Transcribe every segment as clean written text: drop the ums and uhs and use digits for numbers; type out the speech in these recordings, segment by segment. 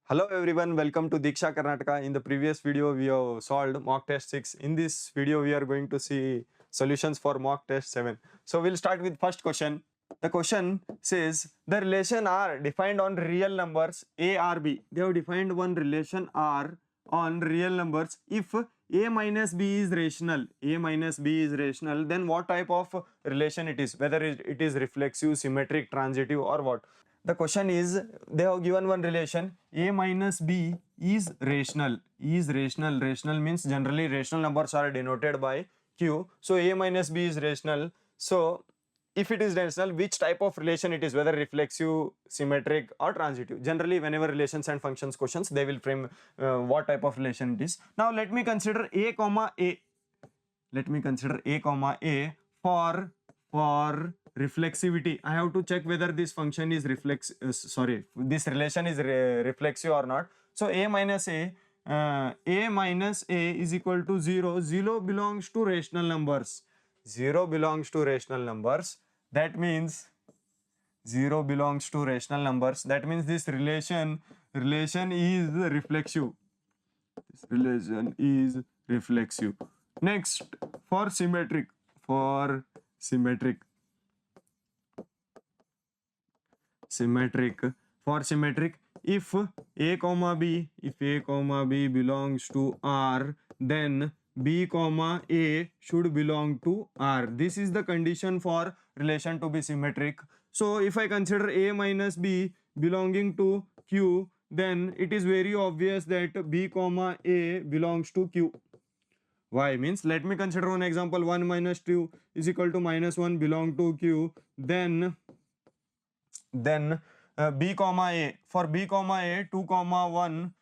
Hello everyone, welcome to Diksha Karnataka. In the previous video, we have solved mock test 6. In this video, we are going to see solutions for mock test 7. So we'll start with first question. The question says the relation R defined on real numbers A or B. They have defined one relation R on real numbers. If A minus B is rational, then what type of relation it is? Whether it is reflexive, symmetric, transitive or what? The question is, they have given one relation A minus B is rational. Rational means generally rational numbers are denoted by Q. So A minus B is rational. So if it is rational, which type of relation it is, whether reflexive, symmetric or transitive? Generally whenever relations and functions questions, they will frame what type of relation it is. Now let me consider A comma A. Let me consider A comma A for reflexivity. I have to check whether this function is this relation is reflexive or not. So A minus A is equal to 0. 0 belongs to rational numbers. 0 belongs to rational numbers. That means 0 belongs to rational numbers. That means this relation is reflexive. This relation is reflexive. Next, for symmetric, symmetric, if A comma B belongs to R, then B comma A should belong to R. This is the condition for relation to be symmetric. So if I consider A minus B belonging to Q, then it is very obvious that B comma A belongs to Q. Why? Means let me consider one example. 1 minus 2 is equal to minus 1 belong to Q. Then B comma A. For B comma A, 2 comma 1,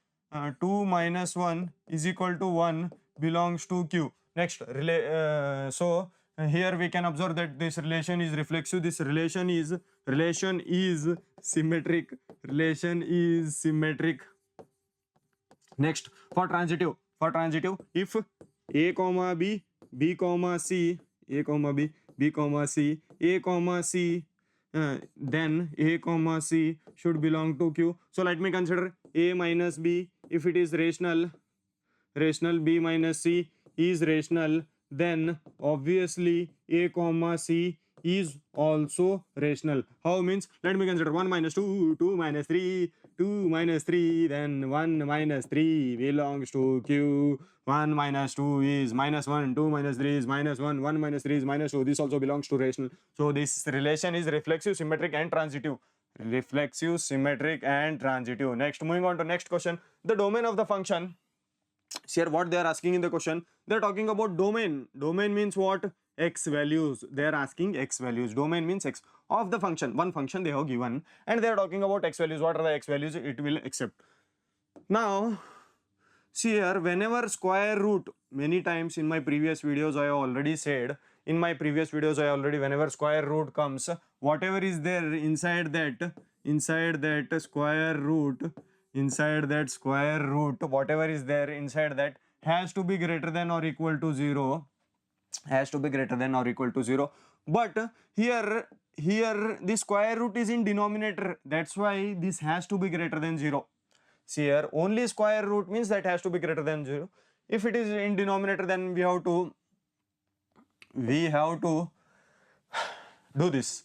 2 minus 1 is equal to 1 belongs to Q. Next, here we can observe that this relation is reflexive. This relation is symmetric. Next, for transitive, if A comma B, B comma C, A comma B, B comma C, A comma C, then A comma C should belong to Q. So let me consider A minus B. If it is rational, B minus C is rational, then obviously A comma C is also rational. How? Means let me consider 1 minus 2, 2 minus 3, 2 minus 3, then 1 minus 3 belongs to Q. 1 minus 2 is minus 1, 2 minus 3 is minus 1, 1 minus 3 is minus 2. This also belongs to rational. So this relation is reflexive, symmetric and transitive. Reflexive, symmetric and transitive. Next, moving on to next question. The domain of the function. Here what they are asking in the question, they are talking about domain. Domain means what? X values. They are asking X values. Domain means X of the function. One function they have given and they are talking about X values. What are the X values it will accept? Now see here, whenever square root, many times in my previous videos I have already said, whenever square root comes, whatever is there inside that square root, whatever is there inside that has to be greater than or equal to 0. But here the square root is in denominator. That's why this has to be greater than 0. See here, only square root means that has to be greater than 0. If it is in denominator, then we have to do this.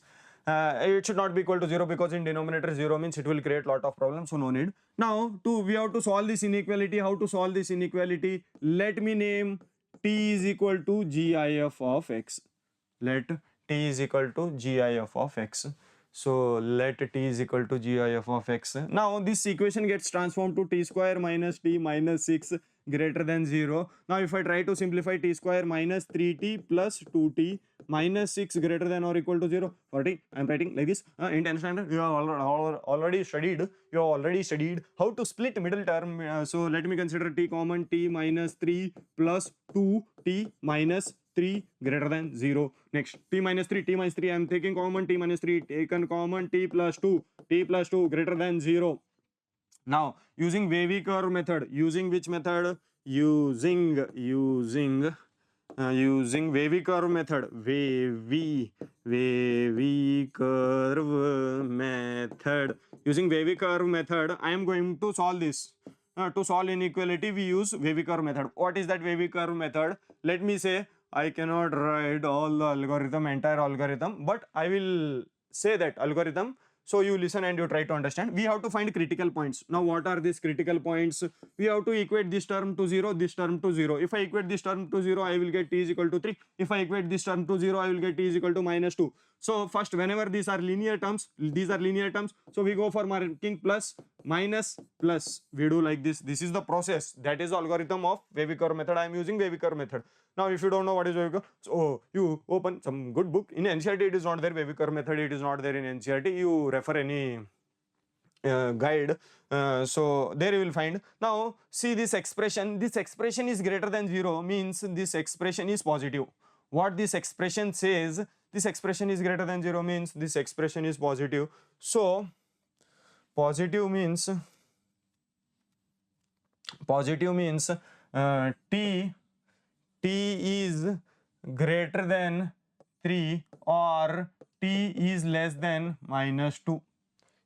It should not be equal to 0 because in denominator 0 means it will create lot of problems, so no need. Now we have to solve this inequality. How to solve this inequality? Let me name t is equal to GIF of x. Let t is equal to GIF of x. So let t is equal to GIF of x. Now this equation gets transformed to t square minus t minus 6 greater than 0. Now if I try to simplify, t square minus 3t plus 2t minus 6 greater than or equal to 0. 40. I am writing like this. In 10th standard you have already studied how to split middle term. So let me consider t common, t minus 3 plus 2t minus 3 greater than 0. Next, t minus 3, I am taking common, t minus 3 taken common, t plus 2 greater than 0. Now using wavy curve method, using which method? Using using wavy curve method, wavy curve method, using wavy curve method, I am going to solve this. To solve inequality, we use wavy curve method. What is that wavy curve method? Let me say, I cannot write all the algorithm, entire algorithm, but I will say that algorithm. So you listen and you try to understand. We have to find critical points. Now what are these critical points? We have to equate this term to 0, this term to 0. If I equate this term to 0, I will get t is equal to 3. If I equate this term to 0, I will get t is equal to minus 2. So first, whenever these are linear terms, so we go for marking plus, minus, plus. We do like this. This is the process. That is the algorithm of wavy curve method. I am using wavy curve method. Now if you don't know what is wavy curve, so you open some good book. In NCERT it is not there, wavy curve method, it is not there in NCERT. You refer any guide, so there you will find. Now see this expression is greater than 0 means this expression is positive. What this expression says, this expression is greater than 0 means this expression is positive. So positive means t is greater than 3 or t is less than minus 2.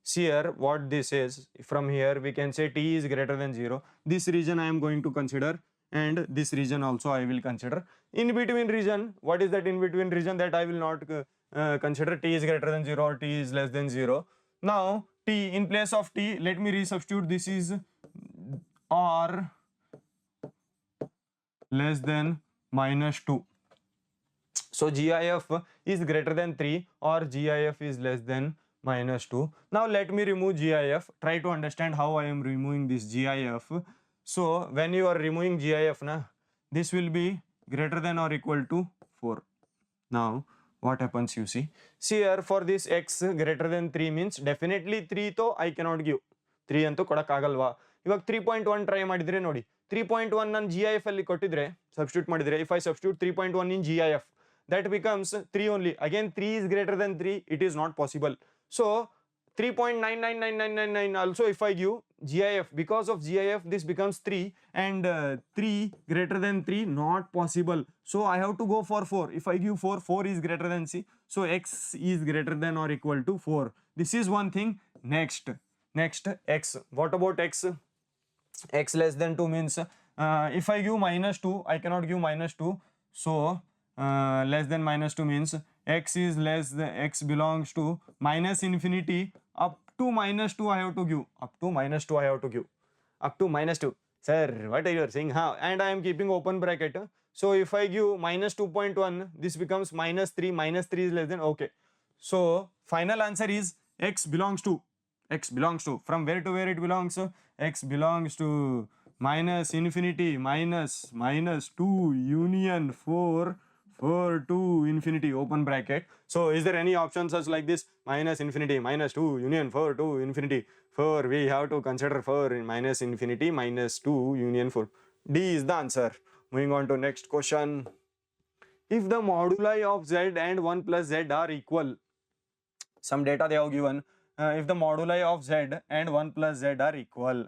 See here what this is. From here we can say t is greater than 0. This region I am going to consider, and this region also I will consider. In between region, what is that in between region? That I will not consider. T is greater than 0 or t is less than 0. Now t, in place of t, let me resubstitute. This is or less than minus 2. So GIF is greater than 3 or GIF is less than minus 2. Now let me remove GIF. Try to understand how I am removing this GIF. So when you are removing GIF, this will be greater than or equal to 4. Now what happens, you see here, for this x greater than 3 means definitely 3 to I cannot give. 3 ಅಂತೂ ಕೊಡಕ್ಕಾಗಲ್ವಾ? ಇವಾಗ 3.1 try ಮಾಡಿದ್ರೆ ನೋಡಿ, 3.1 ನಾನು GIF ಅಲ್ಲಿ ಕೊಟ್ಟಿದ್ರೆ substitute ಮಾಡಿದ್ರೆ, if I substitute 3.1 in GIF, that becomes 3 only. Again 3 is greater than 3, it is not possible. So 3.999999 also if I give GIF, because of GIF this becomes 3, and 3 greater than 3 not possible. So I have to go for 4. If I give 4, 4 is greater than C. So x is greater than or equal to 4. This is one thing. Next x. What about x? X less than 2 means if I give minus 2, I cannot give minus 2. So less than minus 2 means x is less than, x belongs to minus infinity up to minus 2 I have to give. Up to minus 2 I have to give. Up to minus 2. Sir, what are you saying? And I am keeping open bracket. So if I give minus 2.1, this becomes minus 3. Minus 3 is less than, okay. So final answer is x belongs to, from where to where it belongs? X belongs to minus infinity minus 2 union 4 to infinity, open bracket. So is there any option such like this? Minus infinity minus 2 union 4 to infinity. 4 we have to consider 4 in minus infinity minus 2 union 4. D is the answer. Moving on to next question. If the moduli of z and 1 plus z are equal, some data they have given. If the moduli of z and 1 plus z are equal,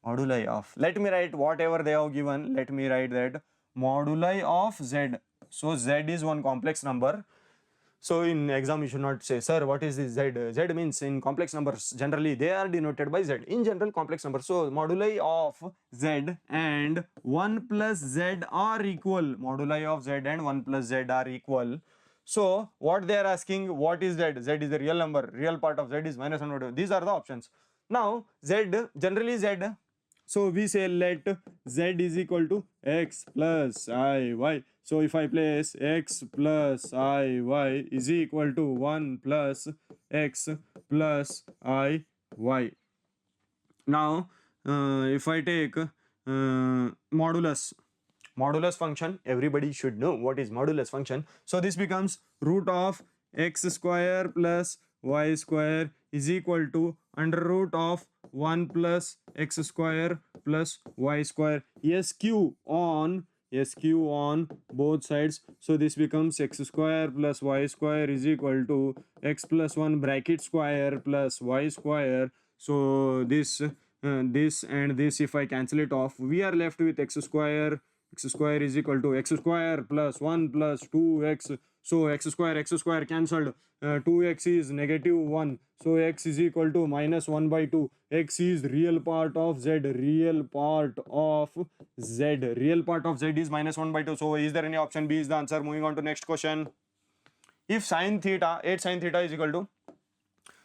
moduli of, let me write whatever they have given. Let me write that moduli of z. So z is one complex number. So in exam you should not say, sir, what is this z? Z means in complex numbers generally they are denoted by z. In general complex numbers. So moduli of z and 1 plus z are equal. Moduli of z and 1 plus z are equal. So what they are asking, what is z? Z is the real number. Real part of z is minus 1. These are the options. Now z, generally z. So we say let z is equal to x plus iy. So if I place x plus iy is equal to 1 plus x plus iy. Now if I take modulus function, everybody should know what is modulus function. So this becomes root of x square plus y square is equal to under root of 1 plus x square plus y square, SQ on both sides. So this becomes x square plus y square is equal to x plus 1 bracket square plus y square. So this and this, if I cancel it off, we are left with x square x square is equal to x square plus 1 plus 2x. So x square cancelled. 2x is negative 1. So x is equal to minus 1 by 2. X is real part of z. Real part of z. Real part of z is minus 1 by 2. So is there any option B is the answer? Moving on to next question. If sine theta, 8 sine theta is equal to,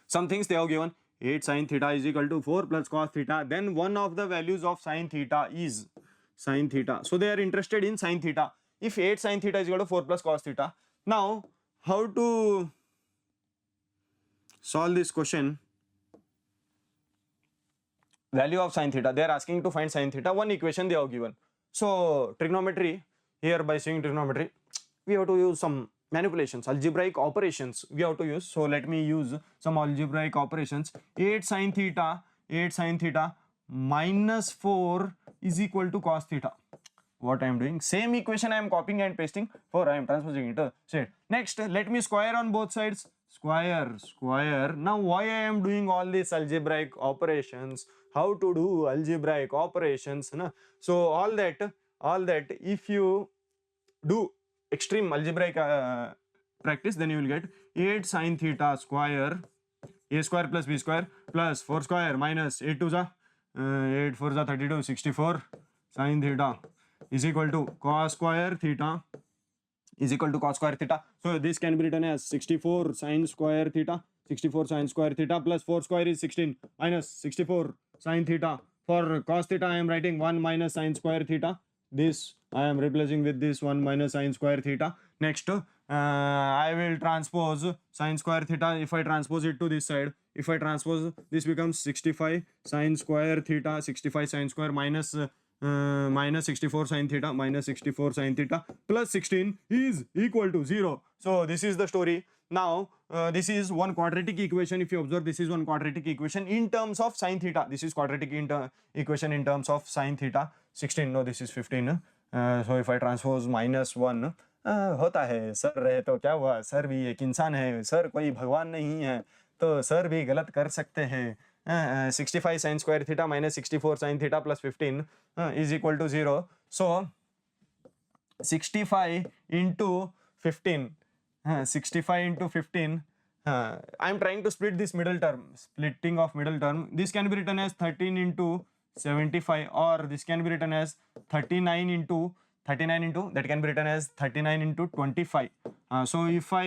some things they have given, 8 sine theta is equal to 4 plus cos theta, then one of the values of sine theta is sine theta. So they are interested in sine theta. If 8 sine theta is equal to 4 plus cos theta. Now, how to solve this question? Value of sine theta. They are asking to find sine theta. One equation they have given. So trigonometry, here by seeing trigonometry, we have to use some manipulations, algebraic operations we have to use. So let me use some algebraic operations. 8 sine theta minus 4 is equal to cos theta. What I am doing, same equation I am copying and pasting, 4 I am transposing into straight. Next, let me square on both sides. Square. Now why I am doing all these algebraic operations? How to do algebraic operations? No? So all that if you do extreme algebraic practice, then you will get 8 sine theta square, a square plus b square plus 4 square minus 8 2 8 4 32, 64 sine theta is equal to cos square theta is equal to cos square theta. So this can be written as 64 sine square theta, 64 sine square theta plus 4 square is 16 minus 64 sine theta. For cos theta I am writing 1 minus sine square theta. This I am replacing with this 1 minus sine square theta. Next, I will transpose sine square theta. If I transpose it to this side, if I transpose, this becomes 65 sine square theta, 65 sine square minus 64 sine theta plus 16 is equal to 0. So this is the story. Now this is one quadratic equation. If you observe, this is one quadratic equation in terms of sine theta. This is quadratic equation in terms of sine theta. 16, no, this is 15. So if I transpose minus 1, होता है sir, रहे तो क्या हुआ, sir भी एक इंसान है, सर कोई भगवान नहीं है, तो सर भी गलत कर सकते हैं. 65 sine square theta minus 64 sine theta plus 15 is equal to 0. So 65 into 15, 65 into 15, I am trying to split this middle term, splitting of middle term. This can be written as 13 into 75, or this can be written as 39 into that can be written as 39 into 25. So if I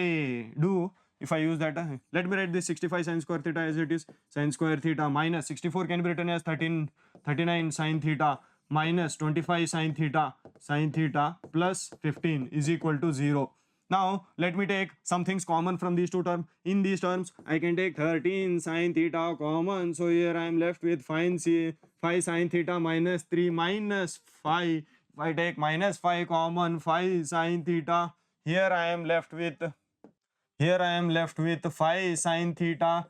use that, let me write this 65 sine square theta as it is. Sine square theta minus 64 can be written as 39 sine theta minus 25 sine theta plus 15 is equal to 0. Now let me take some things common from these two terms. In these terms, I can take 13 sine theta common. So here I am left with 5 sine theta minus 3 minus 5. If I take minus 5 common, 5 sine theta, here I am left with 5 sine theta.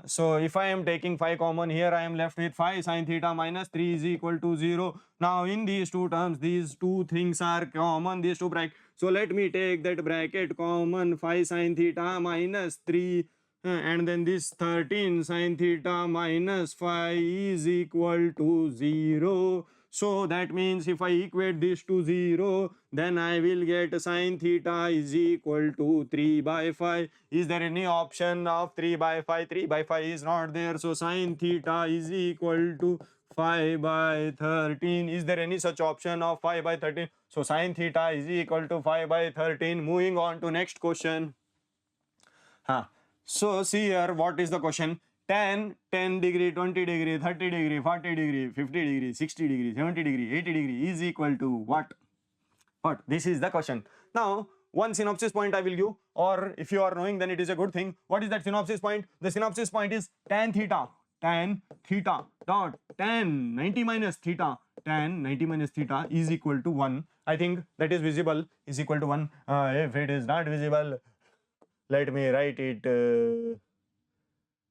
So if I am taking 5 common, here I am left with 5 sine theta minus 3 is equal to 0. Now in these two terms, these two things are common, these two brackets. So let me take that bracket common, 5 sine theta minus 3, and then this 13 sine theta minus 5 is equal to 0. So that means if I equate this to 0, then I will get sine theta is equal to 3 by 5. Is there any option of 3 by 5? 3 by 5 is not there. So sine theta is equal to 5 by 13. Is there any such option of 5 by 13? So sine theta is equal to 5 by 13. Moving on to next question. So see here, what is the question? Tan 10 degree, 20 degree, 30 degree, 40 degree, 50 degree, 60 degree, 70 degree, 80 degree is equal to what? What? This is the question. Now, one synopsis point I will give, or if you are knowing, then it is a good thing. What is that synopsis point? The synopsis point is tan theta dot tan 90 minus theta, tan 90 minus theta is equal to 1. I think that is visible, is equal to 1. If it is not visible, let me write it.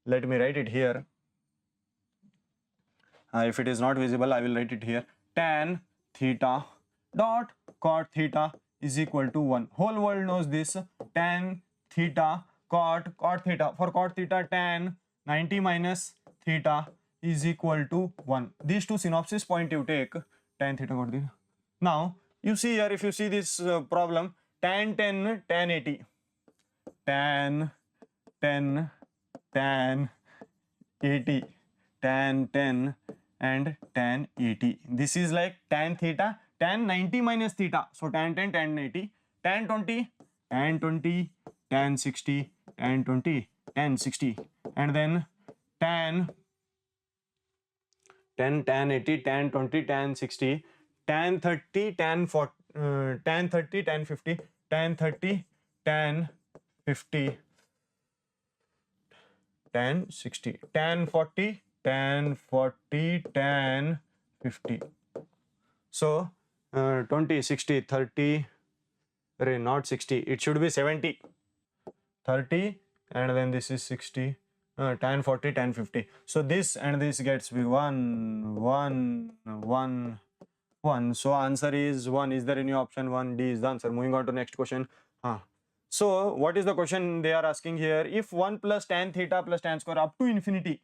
Let me write it here. If it is not visible, I will write it here. Tan theta dot cot theta is equal to 1. Whole world knows this. Tan theta cot theta. For cot theta, tan 90 minus theta is equal to 1. These two synopsis point you take. Tan theta cot theta. Now you see here, if you see this problem, tan 10, tan 80, tan 10, tan 80, tan 10 and tan 80. This is like tan theta, tan 90 minus theta. So tan 10, tan 80, tan 20, tan 20, tan 60, tan 20, tan 60, and then tan 10, tan 80, tan 20, tan 60, tan 30, tan 40, tan 30, tan 50, tan 30, tan 50, tan 60, tan 40, tan 40, tan 50. So 20, 60, 30, not 60, it should be 70, 30, and then this is 60, tan 40, tan 50. So this and this gets be 1, 1, 1, 1. So answer is 1. Is there any option? 1, D is the answer. Moving on to next question. So what is the question they are asking here? If 1 plus tan theta plus tan square up to infinity.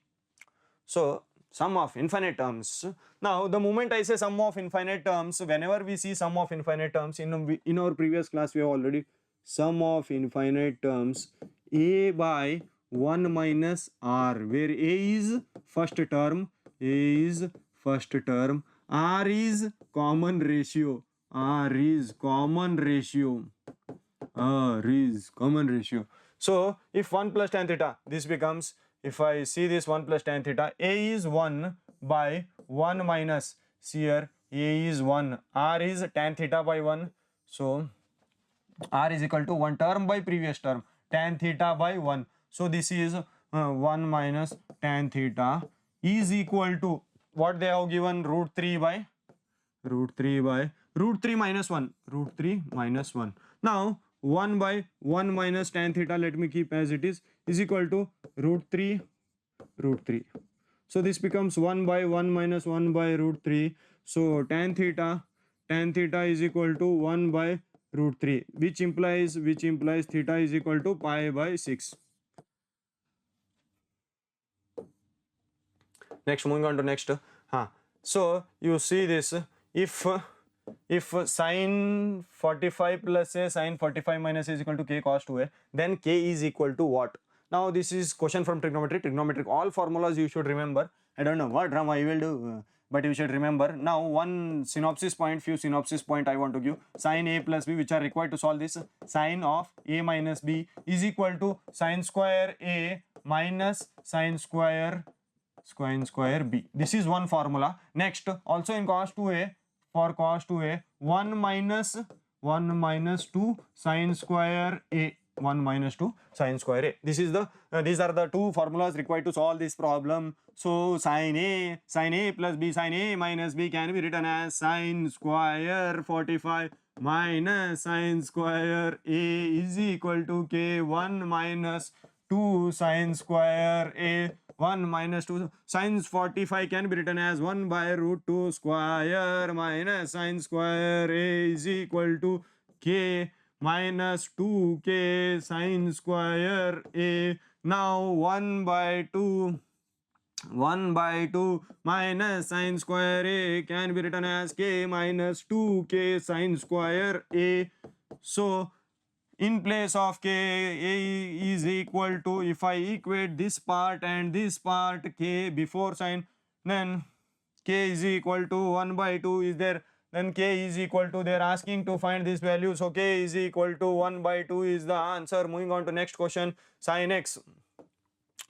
So sum of infinite terms. Now the moment I say sum of infinite terms, whenever we see sum of infinite terms, in our previous class we have already sum of infinite terms a by 1 minus r, where a is first term, r is common ratio, So if 1 plus tan theta, this becomes, if I see this 1 plus tan theta, a is 1 by 1 minus, see here, a is 1, r is tan theta by 1. So r is equal to 1 term by previous term, tan theta by 1. So this is 1 minus tan theta is equal to what they have given, root 3 minus 1. Now 1 by 1 minus tan theta, let me keep as it is equal to root 3. So this becomes 1 by 1 minus 1 by root 3. So tan theta is equal to 1 by root 3, which implies theta is equal to pi by 6. Next, moving on to next. So you see this, if sine 45 plus a sine 45 minus a is equal to k cos 2a, then k is equal to what? Now this is question from trigonometric. All formulas you should remember. I don't know what drama I will do, but you should remember. Now few synopsis point I want to give. Sine a plus b, which are required to solve this. Sine of a minus b is equal to sine square a minus sine square b. This is one formula. Next, also in cos 2a, for cos 2a, 1 minus 2 sine square a. 1 minus 2 sine square a. This is the these are the two formulas required to solve this problem. So sine a plus b, sine a minus b can be written as sine square 45 minus sine square a is equal to k 1 minus 2 sine square a. 1 minus 2 sine 45 can be written as 1 by root 2 square minus sine square a is equal to k minus 2k sine square a. Now 1 by 2 minus sine square a can be written as k minus 2k sine square a. So in place of k, a is equal to, if I equate this part and this part, k before sign, then k is equal to 1 by 2 is there, then k is equal to, they are asking to find this value, so k is equal to 1 by 2 is the answer. Moving on to next question, sin x.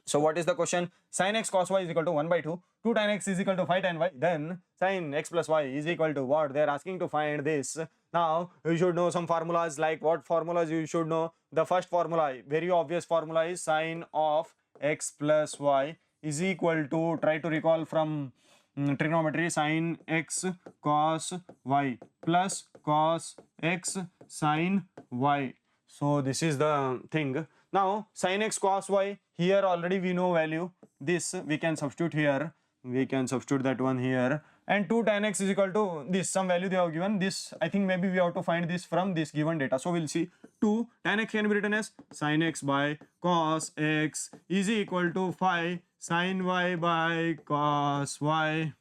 So what is the question? Sin x cos y is equal to 1 by 2. 2 tan x is equal to 5 tan y. Then sin x plus y is equal to what? They are asking to find this. Now you should know some formulas. Like what formulas you should know? The first formula, very obvious formula, is sin of x plus y is equal to, try to recall from trigonometry, sin x cos y plus cos x sin y. So this is the thing. Now sin x cos y, here already we know value. This we can substitute here. We can substitute that one here. And 2 tan x is equal to this, some value they have given. This, I think maybe we have to find this from this given data. So we'll see. 2 tan x can be written as sin x by cos x is equal to 5 sin y by cos y.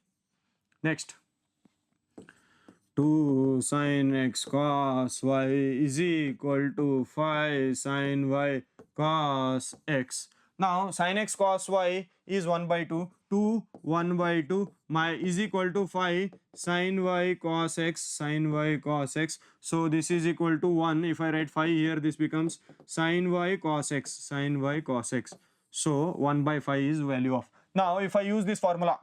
Next, 2 sin x cos y is equal to 5 sin y cos x. Now sin x cos y is 1 by 2. 2 1 by 2 my is equal to 5 sin y cos x, sin y cos x. So this is equal to 1. If I write 5 here, this becomes sin y cos x, sin y cos x. So 1 by 5 is value of. Now if I use this formula,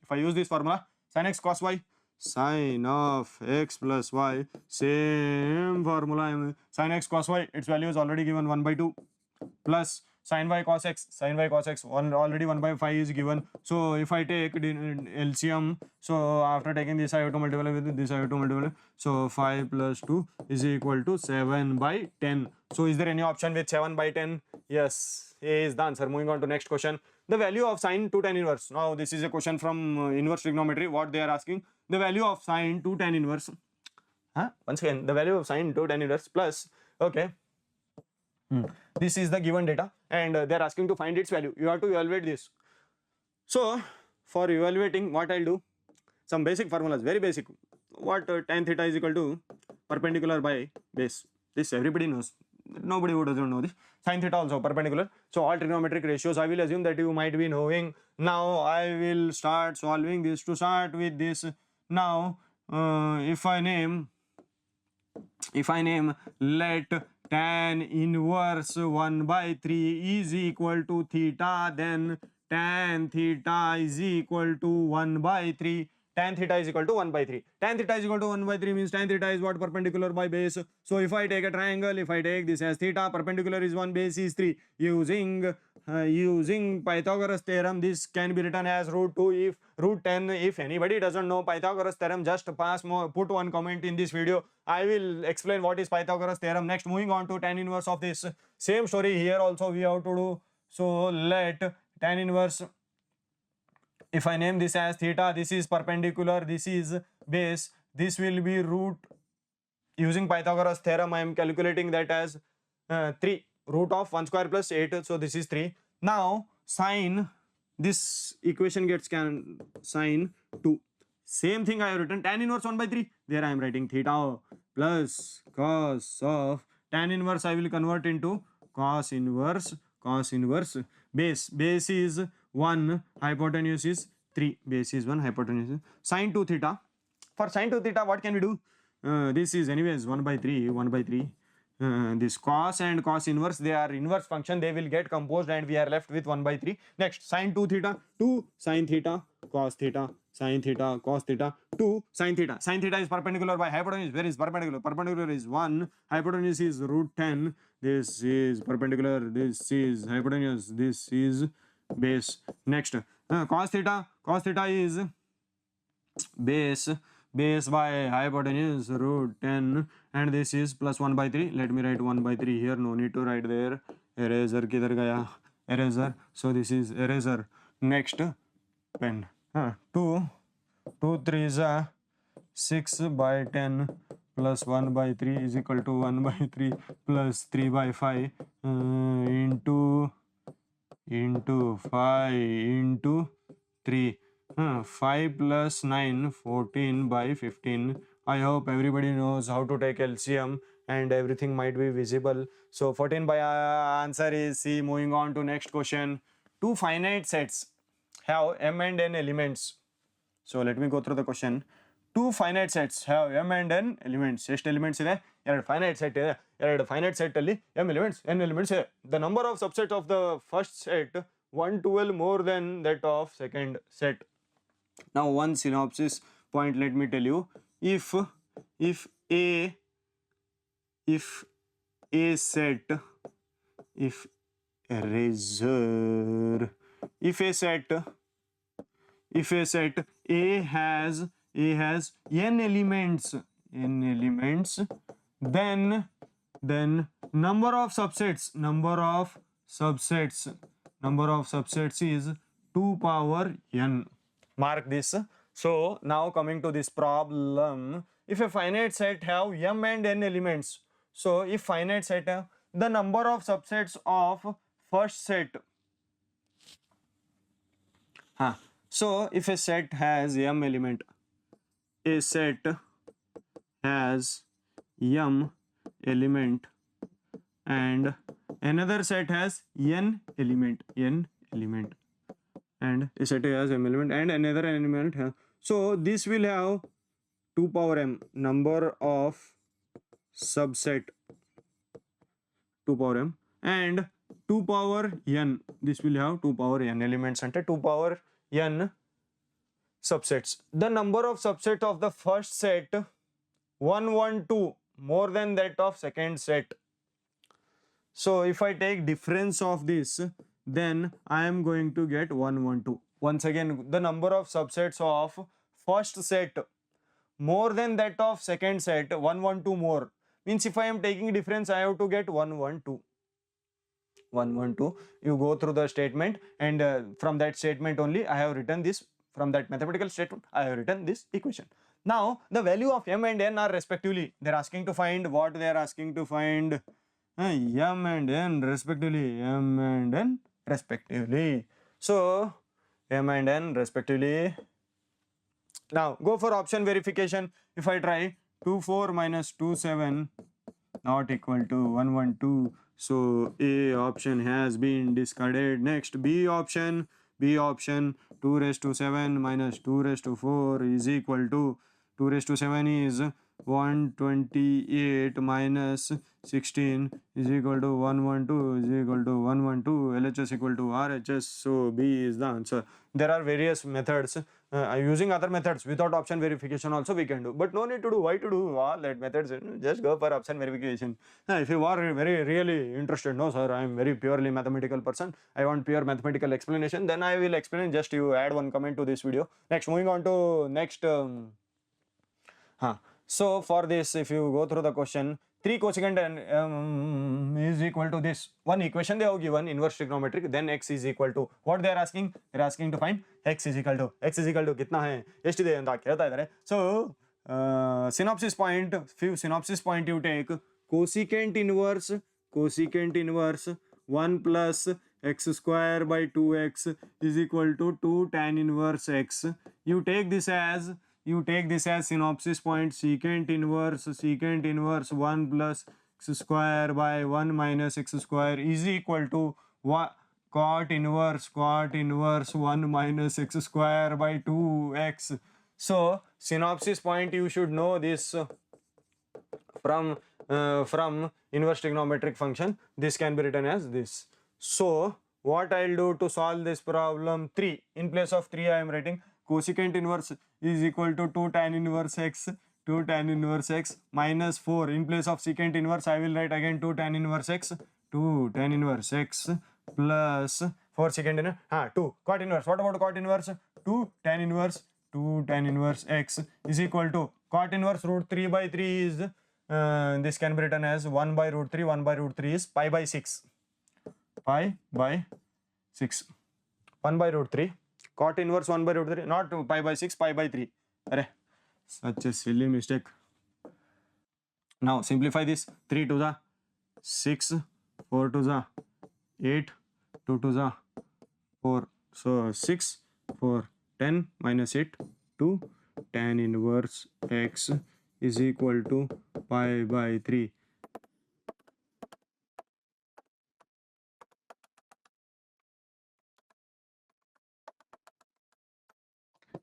sin x cos y, sin of x plus y, same formula, sin x cos y, its value is already given 1 by 2, plus sin y cos x, one already 1 by 5 is given. So if I take LCM, so after taking this I have to multiply with this, I have to multiply. So 5 plus 2 is equal to 7 by 10. So is there any option with 7 by 10? Yes, A is the answer. Moving on to next question. The value of sine to tan inverse. Now this is a question from inverse trigonometry. What they are asking, the value of sine to tan inverse. Once again, the value of sine to tan inverse plus, okay, this is the given data and they are asking to find its value. You have to evaluate this. So for evaluating, what I'll do, some basic formulas, very basic. What tan theta is equal to perpendicular by base. This everybody knows. Nobody who doesn't know this. Sin theta also perpendicular. So all trigonometric ratios, I will assume that you might be knowing. Now I will start solving this. To start with this, now if I name let tan inverse 1 by 3 is equal to theta, then tan theta is equal to 1 by 3. Tan theta is equal to 1 by 3. Tan theta is equal to 1 by 3 means tan theta is what? Perpendicular by base. So if I take a triangle, if I take this as theta, perpendicular is 1, base is 3. Using Pythagoras theorem, this can be written as root 2 if root 10. If anybody doesn't know Pythagoras theorem, just put one comment in this video. I will explain what is Pythagoras theorem next. Moving on to tan inverse of this. Same story here also we have to do. So let tan inverse, if I name this as theta, this is perpendicular, this is base, this will be root. Using Pythagoras theorem, I am calculating that as 3, root of 1 square plus 8, so this is 3. Now sine, this equation gets sine 2. Same thing I have written, tan inverse 1 by 3. There I am writing theta plus cos of tan inverse, I will convert into cos inverse base. Base is 1, hypotenuse is 3. Base is 1, hypotenuse is sine 2 theta. For sine 2 theta, what can we do? This is anyways 1 by 3. This cos and cos inverse, they are inverse function, they will get composed and we are left with 1 by 3. Next, sine 2 theta, 2 sine theta, cos theta, sine theta, cos theta, 2 sine theta. Sine theta is perpendicular by hypotenuse. Where is perpendicular? Perpendicular is 1, hypotenuse is root 10. This is perpendicular, this is hypotenuse, this is base. Next, cos theta is base by hypotenuse root 10 and this is plus 1 by 3. Let me write 1 by 3 here, no need to write there. Eraser kidhar gaya? Eraser. So this is eraser. Next, pen. 2 3 is 6 by 10 plus 1 by 3 is equal to 1 by 3 plus 3 by 5 into 5 into 3. 5 plus 9, 14 by 15. I hope everybody knows how to take LCM and everything might be visible. So 14 by answer is C. Moving on to next question. Two finite sets have m and n elements. So let me go through the question. Two finite sets have m and n elements. ಎಷ್ಟು elements ಇದೆ? ಎರಡು finite set ಇದೆ. ಎರಡು finite set ಅಲ್ಲಿ m elements, n elements ಇದೆ. The number of subsets of the first set 112 more than that of second set. Now one synopsis point, let me tell you. If a set A has n elements, then number of subsets is 2 power n. Mark this. So now coming to this problem, if a finite set have m and n elements, so if finite set have the number of subsets of first set, so if a set has m element, a set has m element and another set has n element, and a set has m element and another element has, so this will have 2 power m number of subset 2 power m and 2 power n, this will have 2 power n elements and 2 power n subsets. The number of subsets of the first set 1 1 2 more than that of second set. So if I take difference of this, then I am going to get 1 1 2. Once again, the number of subsets of first set more than that of second set 1 1 2 more, means if I am taking difference I have to get 1 1 2. 1 1 2, you go through the statement and from that statement only I have written this, from that mathematical statement I have written this equation. Now the value of m and n are respectively, they are asking to find what, they are asking to find m and n respectively, m and n respectively. So m and n respectively. Now go for option verification. If I try 2 4 minus 2 7 not equal to 1 1 2, so A option has been discarded. Next B option, 2 raised to 7 minus 2 raised to 4 is equal to, 2 raised to 7 is 128 minus 16 is equal to 112 is equal to 112, LHS equal to RHS, so B is the answer. There are various methods. Using other methods without option verification also we can do, but no need to do, why to do all that methods, just go for option verification. If you are very really interested, no sir I am very purely mathematical person, I want pure mathematical explanation, then I will explain, just you add one comment to this video. Next, moving on to next so for this, if you go through the question, 3 cosecant is equal to this one equation they have given, inverse trigonometric, then x is equal to what they are asking, they are asking to find x is equal to kitna hai estiде anta kelta idare. So synopsis point, few synopsis point you take, cosecant inverse 1 plus x square by 2x is equal to 2 tan inverse x. You take this as synopsis point, secant inverse 1 plus x square by 1 minus x square is equal to cot inverse 1 minus x square by 2x. So synopsis point you should know this from inverse trigonometric function, this can be written as this. So what I'll do to solve this problem, 3 in place of 3 I am writing cosecant inverse is equal to 2 tan inverse x minus 4, in place of secant inverse I will write again 2 tan inverse x plus 4 secant inverse 2 cot inverse. What about cot inverse? 2 tan inverse x is equal to cot inverse root 3 by 3 is this can be written as 1 by root 3. 1 by root 3 is pi by 6. 1 by root 3. Cot inverse 1 by root 3, not pi by 6, pi by 3. Arre, such a silly mistake. Now simplify this. 3 to the 6, 4 to the 8, 2 to the 4. So 6, 4, 10 minus 8, 2 tan inverse x is equal to pi by 3.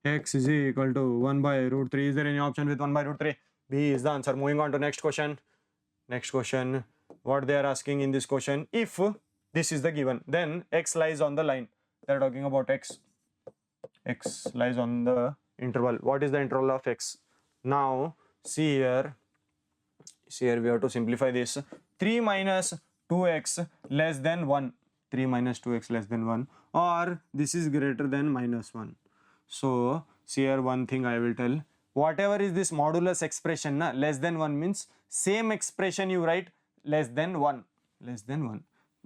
X is equal to 1 by root 3. Is there any option with 1 by root 3? B is the answer. Moving on to next question. What they are asking in this question, if this is the given, then x lies on the line. They are talking about x lies on the interval. What is the interval of x? Now see here we have to simplify this. 3 minus 2x less than 1. 3 minus 2x less than 1, or this is greater than minus 1. So see here one thing I will tell. Whatever is this modulus expression, less than 1 means same expression you write less than 1.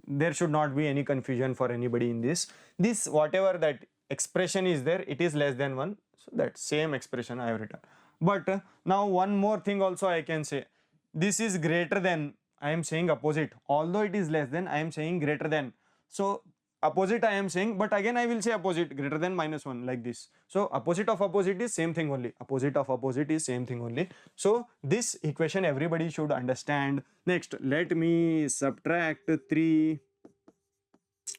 There should not be any confusion for anybody in this. This whatever that expression is there, it is less than 1. So that same expression I have written. But now one more thing also I can say. This is greater than, I am saying opposite. Although it is less than, I am saying greater than. So opposite I am saying, but again I will say opposite greater than -1 like this. So opposite of opposite is same thing only. Opposite of opposite is same thing only. So this equation everybody should understand. Next, let me subtract 3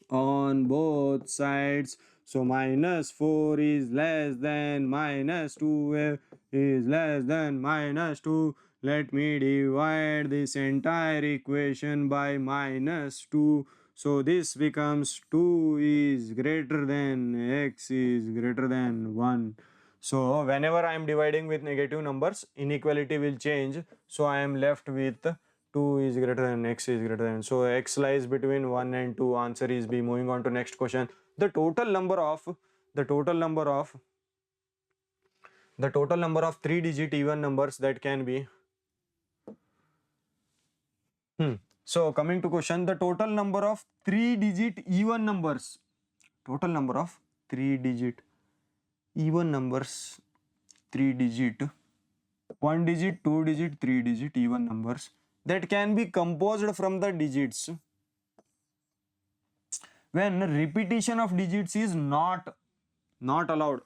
on both sides. So -4 is less than -2 is less than -2. Let me divide this entire equation by -2. So this becomes 2 is greater than x is greater than 1. So whenever I am dividing with negative numbers, inequality will change. So I am left with 2 is greater than x is greater than. So x lies between 1 and 2. Answer is B. Moving on to next question. The total number of 3-digit even numbers that can be. So coming to question, the total number of 3-digit even numbers. Total number of 3-digit even numbers. 3-digit, 1-digit, 2-digit, 3-digit even numbers that can be composed from the digits when repetition of digits is not allowed.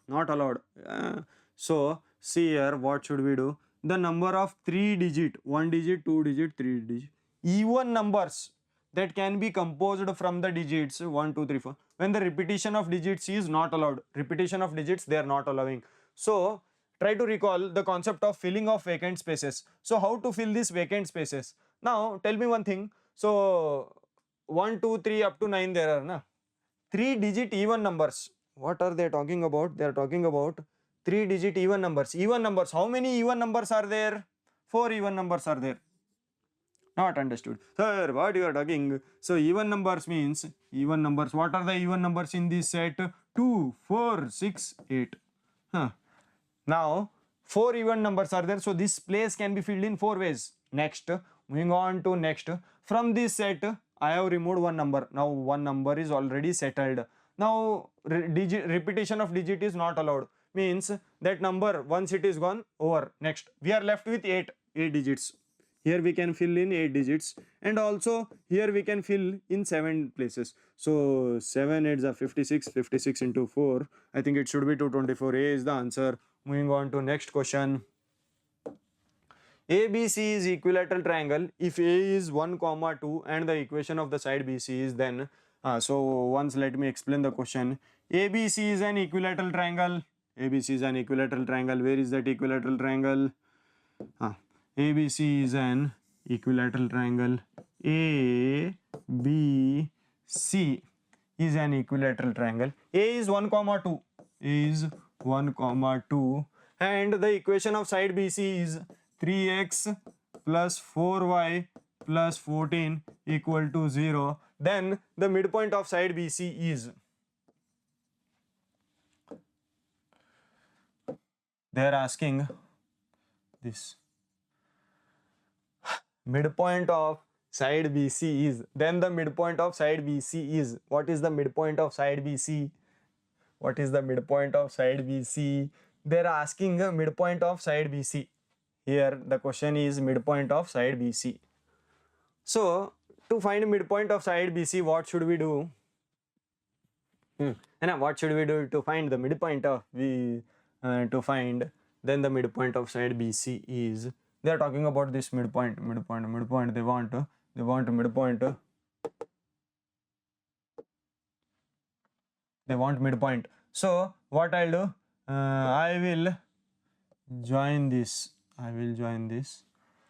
So see here, what should we do? The number of 3-digit, 1-digit, 2-digit, 3-digit even numbers that can be composed from the digits 1 2 3 4 when the repetition of digits is not allowed. Repetition of digits they are not allowing. So try to recall the concept of filling of vacant spaces. So how to fill these vacant spaces? Now tell me one thing. So 1 2 3 up to 9 there are na 3-digit even numbers. What are they talking about? They are talking about 3-digit even numbers. Even numbers. How many even numbers are there? 4 even numbers are there. Not understood. Sir, what you are talking? So even numbers means even numbers. What are the even numbers in this set? 2, 4, 6, 8. Now 4 even numbers are there. So this place can be filled in 4 ways. Next, moving on to next. From this set, I have removed one number. Now one number is already settled. Now repetition of digit is not allowed. Means that number once it is gone over. Next, we are left with 8 digits. Here we can fill in 8 digits, and also here we can fill in 7 places. So 7 8s are 56, 56 into 4. I think it should be 224. A is the answer. Moving on to next question. ABC is equilateral triangle if A is 1, 2 and the equation of the side BC is then. So once let me explain the question. ABC is an equilateral triangle. ABC is an equilateral triangle. Where is that equilateral triangle? ABC is an equilateral triangle. ABC is an equilateral triangle. A is 1, 2. A is 1, 2. And the equation of side BC is 3x plus 4y plus 14 equal to 0. Then the midpoint of side BC is. They are asking this. Midpoint of side BC is, then the midpoint of side BC is. What is the midpoint of side BC? What is the midpoint of side BC? They are asking a midpoint of side BC. Here the question is midpoint of side BC. So to find midpoint of side BC, what should we do? And what should we do to find the midpoint of to find then the midpoint of side BC is. They are talking about this midpoint. They want midpoint. They want midpoint. So what I'll do? I will join this.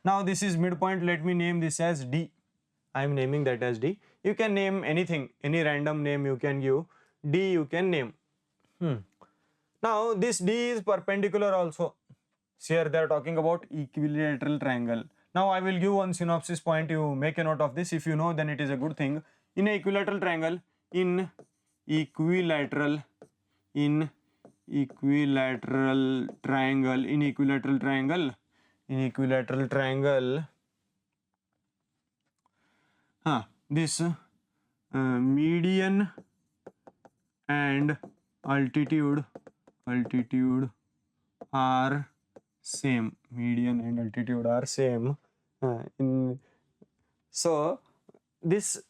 Now this is midpoint. Let me name this as D. I am naming that as D. You can name anything, any random name you can give. D you can name. Now this D is perpendicular also. Here they are talking about equilateral triangle. Now I will give one synopsis point. You make a note of this. If you know, then it is a good thing. In a equilateral triangle, in equilateral triangle, this median and altitude are same. Median and altitude are same. So this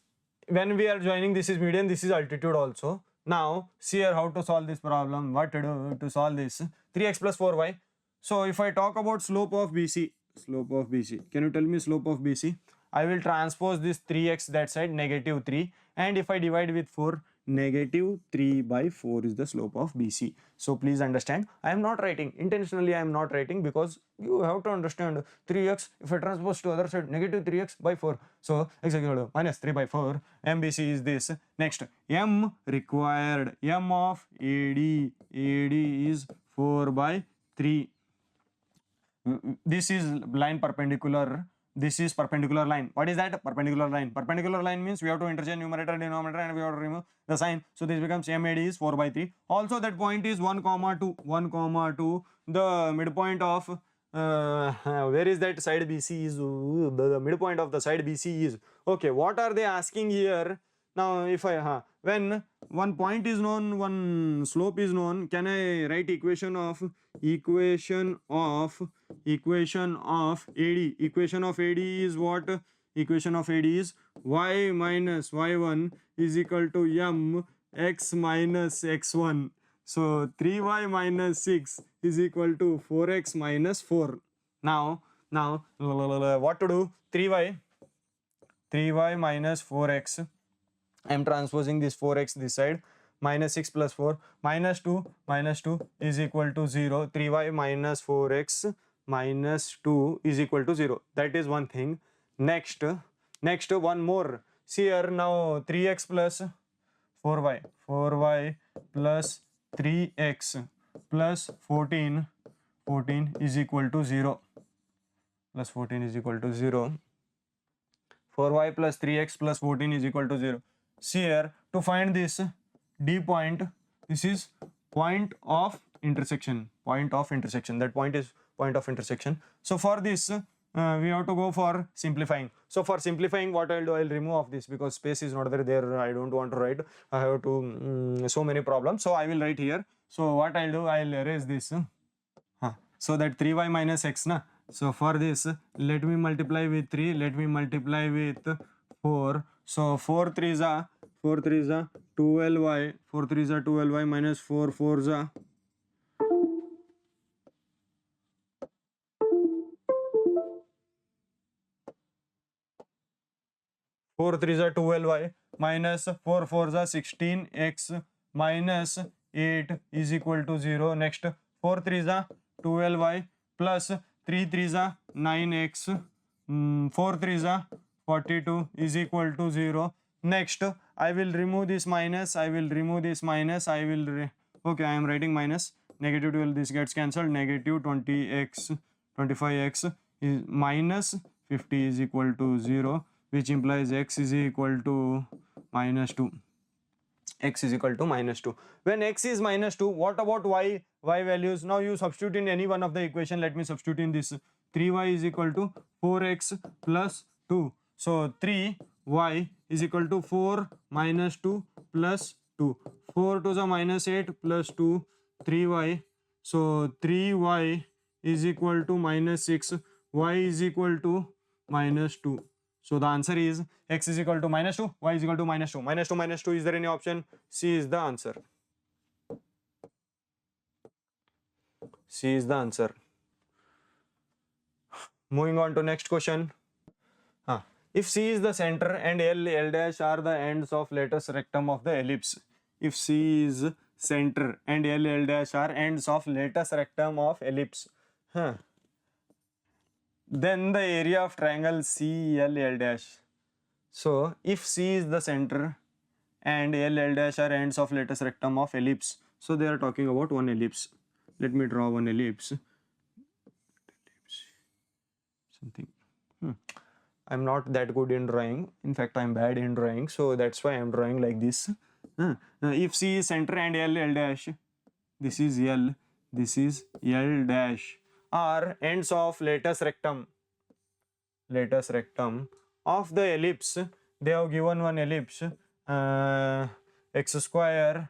when we are joining, this is median, this is altitude also. Now see here how to solve this problem. What to do to solve this? 3x plus 4y. So if I talk about slope of BC, can you tell me slope of BC? I will transpose this 3x that side, negative 3, and if I divide with 4, negative 3 by 4 is the slope of BC. So please understand, I am not writing intentionally, I am not writing, because you have to understand 3x, if I transpose to other side, negative 3x by 4, so x equal to minus 3 by 4. MBC is this. Next, M required, M of AD is 4 by 3. This is line perpendicular, this is perpendicular line. What is that? Perpendicular line. Perpendicular line means we have to interchange numerator and denominator, and we have to remove the sign. So this becomes MAD is 4 by 3. Also that point is 1 comma 2. 1 comma 2. The midpoint of where is that side BC is? The midpoint of the side BC is. Okay, what are they asking here? Now if I when one point is known, one slope is known, can I write equation of AD? Equation of AD is what? Equation of AD is y minus y1 is equal to m x minus x1. So 3y minus 6 is equal to 4x minus 4. Now what to do? 3y minus 4x. I am transposing this 4x this side, minus 6 plus 4, minus 2 is equal to 0. 3y minus 4x minus 2 is equal to 0. That is one thing. Next one more. See here, now 3x plus 4y plus 3x plus 14 is equal to 0. Plus 14 is equal to 0. 4y plus 3x plus 14 is equal to 0. See here, to find this D point, this is point of intersection. That point is point of intersection. So for this, we have to go for simplifying. So for simplifying, what I'll do, I'll remove of this, because space is not there. I don't want to write. I have to so many problems. So I will write here. So what I'll do, I'll erase this. So that 3y minus x na. So for this, let me multiply with 3. Let me multiply with 4. So 4 3s are 12y. 4 3s are 12y minus 4 4s are 4 3s are 12y minus 4 4s are 16x minus 8 is equal to 0. Next 4 3s are 12y plus 3 3s are 9x. 4 3s are 42 is equal to 0. Next, I will remove this minus. Okay, I am writing minus. Negative 12, this gets cancelled. Negative 25x is minus 50 is equal to 0, which implies x is equal to minus 2. X is equal to minus 2. When x is minus 2, what about y values? Now you substitute in any one of the equation. Let me substitute in this. 3y is equal to 4x plus 2. So 3y is equal to 4 minus 2 plus 2. 4 to the minus 8 plus 2, 3y. So 3y is equal to minus 6. Y is equal to minus 2. So the answer is x is equal to minus 2, y is equal to minus 2. Minus 2, is there any option? C is the answer. C is the answer. Moving on to next question. If C is the center and L dash are the ends of lattice rectum of the ellipse. If C is center and L dash are ends of lattice rectum of ellipse. Then the area of triangle CLL dash. So if C is the center and L dash are ends of lattice rectum of ellipse, so they are talking about one ellipse. Let me draw one ellipse. Something. I'm not that good in drawing. In fact, I'm bad in drawing, so that's why I'm drawing like this. If C is center and L dash, this is L, this is L dash, are ends of lattice rectum of the ellipse. They have given one ellipse, x square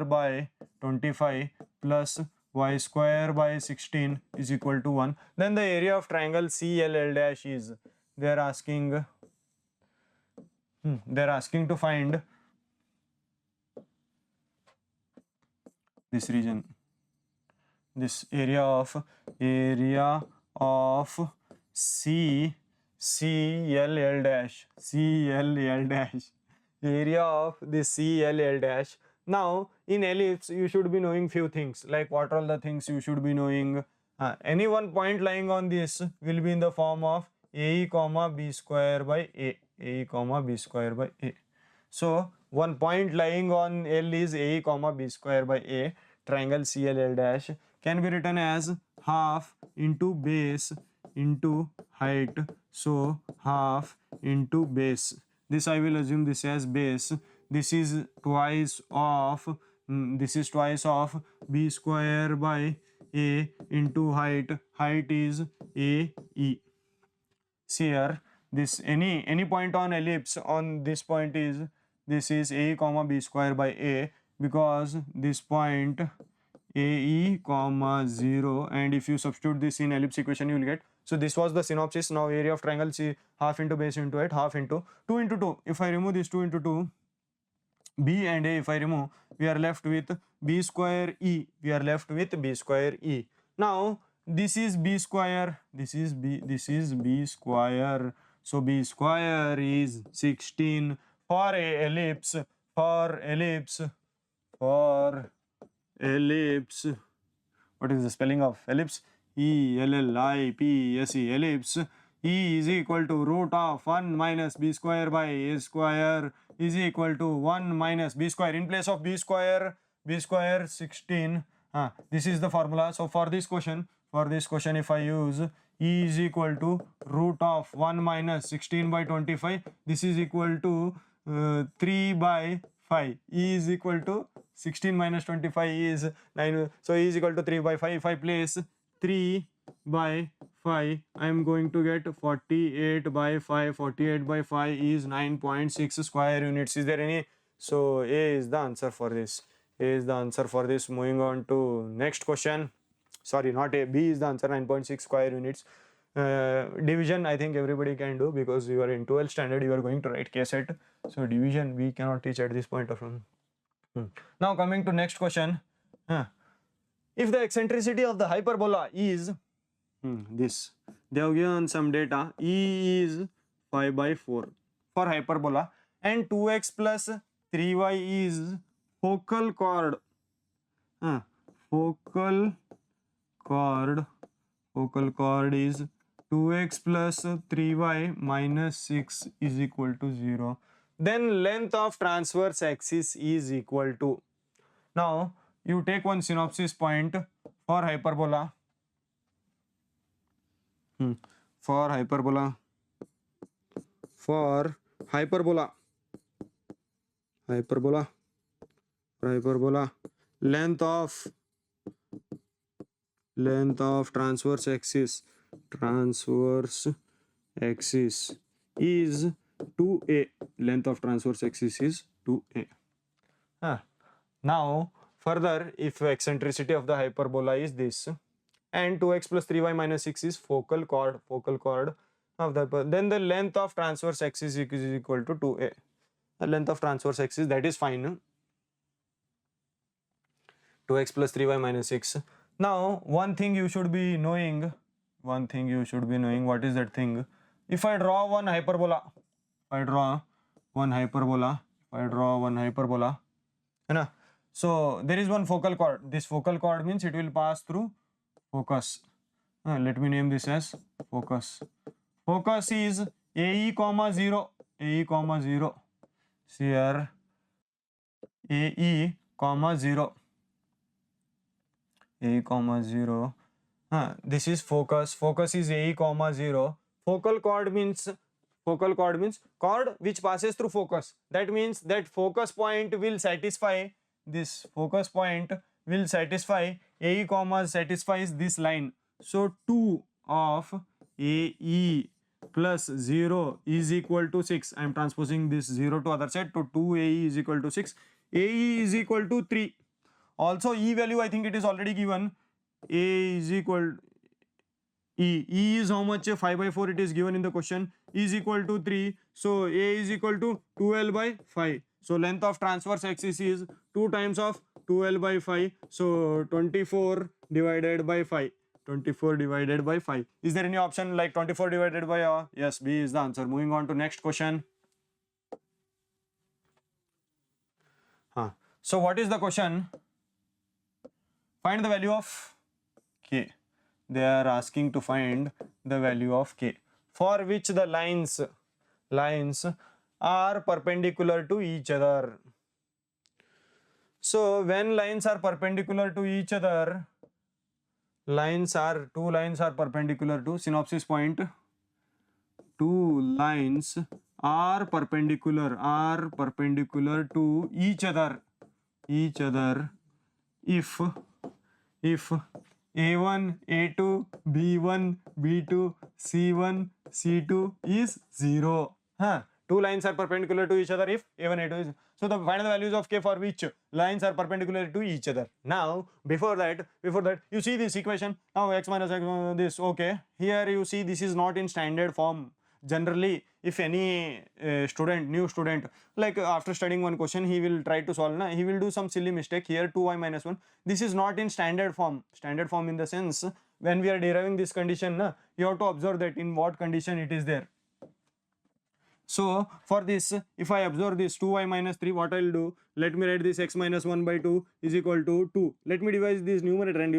by 25 plus y square by 16 is equal to 1. Then the area of triangle CLL dash is, they are asking They're asking to find this region, this area of C CLL dash, CLL dash, area of this CLL dash. Now in ellipse you should be knowing few things, like what are all the things you should be knowing. Any one point lying on this will be in the form of AE comma B square by A, AE comma B square by A. So one point lying on L is AE comma B square by A. Triangle CLL dash can be written as half into base into height. So half into base. This I will assume this as base. This is twice of B square by A into height. Height is AE. See here, this any point on ellipse on this point is, this is A comma B square by A, because this point AE comma 0, and if you substitute this in ellipse equation you will get. So this was the synopsis. Now area of triangle C, half into base into height, half into 2 into 2. If I remove this 2 into 2, B and A, if I remove, we are left with B square E. We are left with B square E. Now this is B square, this is B square. So B square is 16 for a ellipse, for ellipse, what is the spelling of ellipse? ELLIPSE, ellipse. E is equal to root of 1 minus B square by A square is equal to 1 minus B square. In place of B square 16. This is the formula. So for this question if I use E is equal to root of 1 minus 16 by 25, this is equal to 3 by 5. E is equal to 16 minus 25 is 9. So E is equal to 3 by 5. If I place 3 by 5, I am going to get 48 by 5. 48 by 5 is 9.6 square units. Is there any? So A is the answer for this. A is the answer for this. Moving on to next question. Sorry, not A. B is the answer, 9.6 square units. Division I think everybody can do, because you are in 12th standard, you are going to write KCET. So division we cannot teach at this point of time. Now coming to next question. If the eccentricity of the hyperbola is this, they have given some data. E is 5 by 4 for hyperbola, and 2x plus 3y is focal chord. Focal chord is 2x plus 3y minus 6 is equal to 0. Then length of transverse axis is equal to. Now you take one synopsis point for hyperbola. For hyperbola, length of transverse axis is 2a. Length of transverse axis is 2a. Now further, if eccentricity of the hyperbola is this, and 2x plus 3y minus 6 is focal chord of the, then the length of transverse axis is equal to 2a. The length of transverse axis, that is fine. 2x plus 3y minus 6. Now one thing you should be knowing. What is that thing? If I draw one hyperbola, so there is one focal chord. This focal chord means it will pass through focus. Let me name this as focus. Focus is AE comma 0. See here, AE comma 0. This is focus. Focus is AE comma 0. Focal chord means chord which passes through focus. That means that focus point will satisfy this. Focus point will satisfy AE comma satisfies this line. So 2 of AE plus 0 is equal to 6. I am transposing this 0 to other side. To 2 AE is equal to 6. AE is equal to 3. Also E value I think it is already given. A is equal E is how much? 5 by 4 it is given in the question, is equal to 3. So A is equal to 2L by 5. So length of transverse axis is 2 times of 2L by 5. So 24 divided by 5. 24 divided by 5. Is there any option like 24 divided by yes, B is the answer. Moving on to next question. So what is the question? Find the value of K. They are asking to find the value of K for which the lines are perpendicular to each other. So when lines are perpendicular to each other, two lines are perpendicular to synopsis point. Two lines are perpendicular to each other if A1, A2, B1, B2, C1, C2 is 0. Two lines are perpendicular to each other if A1, A2 is. So the find the values of K for which lines are perpendicular to each other. Now before that you see this equation. Now x minus x this. Okay, here you see this is not in standard form. Generally, if any new student, like after studying one question, he will try to solve, he will do some silly mistake here, 2y minus 1. This is not in standard form. Standard form in the sense, when we are deriving this condition, you have to observe that in what condition it is there. So for this, if I observe this 2y minus 3, what I will do, let me write this x minus 1 by 2 is equal to 2. Let me divide this numerator and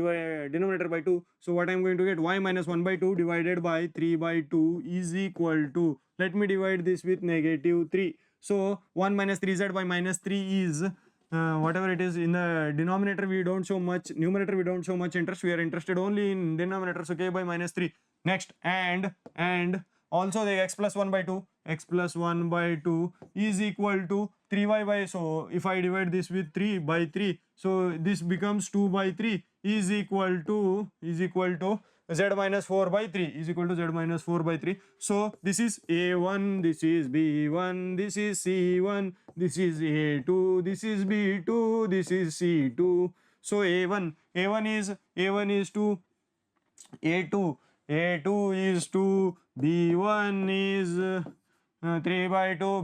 denominator by 2. So what I am going to get, y minus 1 by 2 divided by 3 by 2 is equal to, let me divide this with negative 3. So 1 minus 3z by minus 3 is whatever it is. In the denominator we don't show much, numerator we don't show much interest, we are interested only in denominator. So k by minus 3. Next, and also the x plus 1 by 2 is equal to 3y by, so if I divide this with 3 by 3, so this becomes 2 by 3 is equal to z minus 4 by 3 is equal to z minus 4 by 3. So this is A1, this is B1, this is C1, this is A2, this is B2, this is C2. So A1 is 2, A2 is 2, B1 is 3 by 2,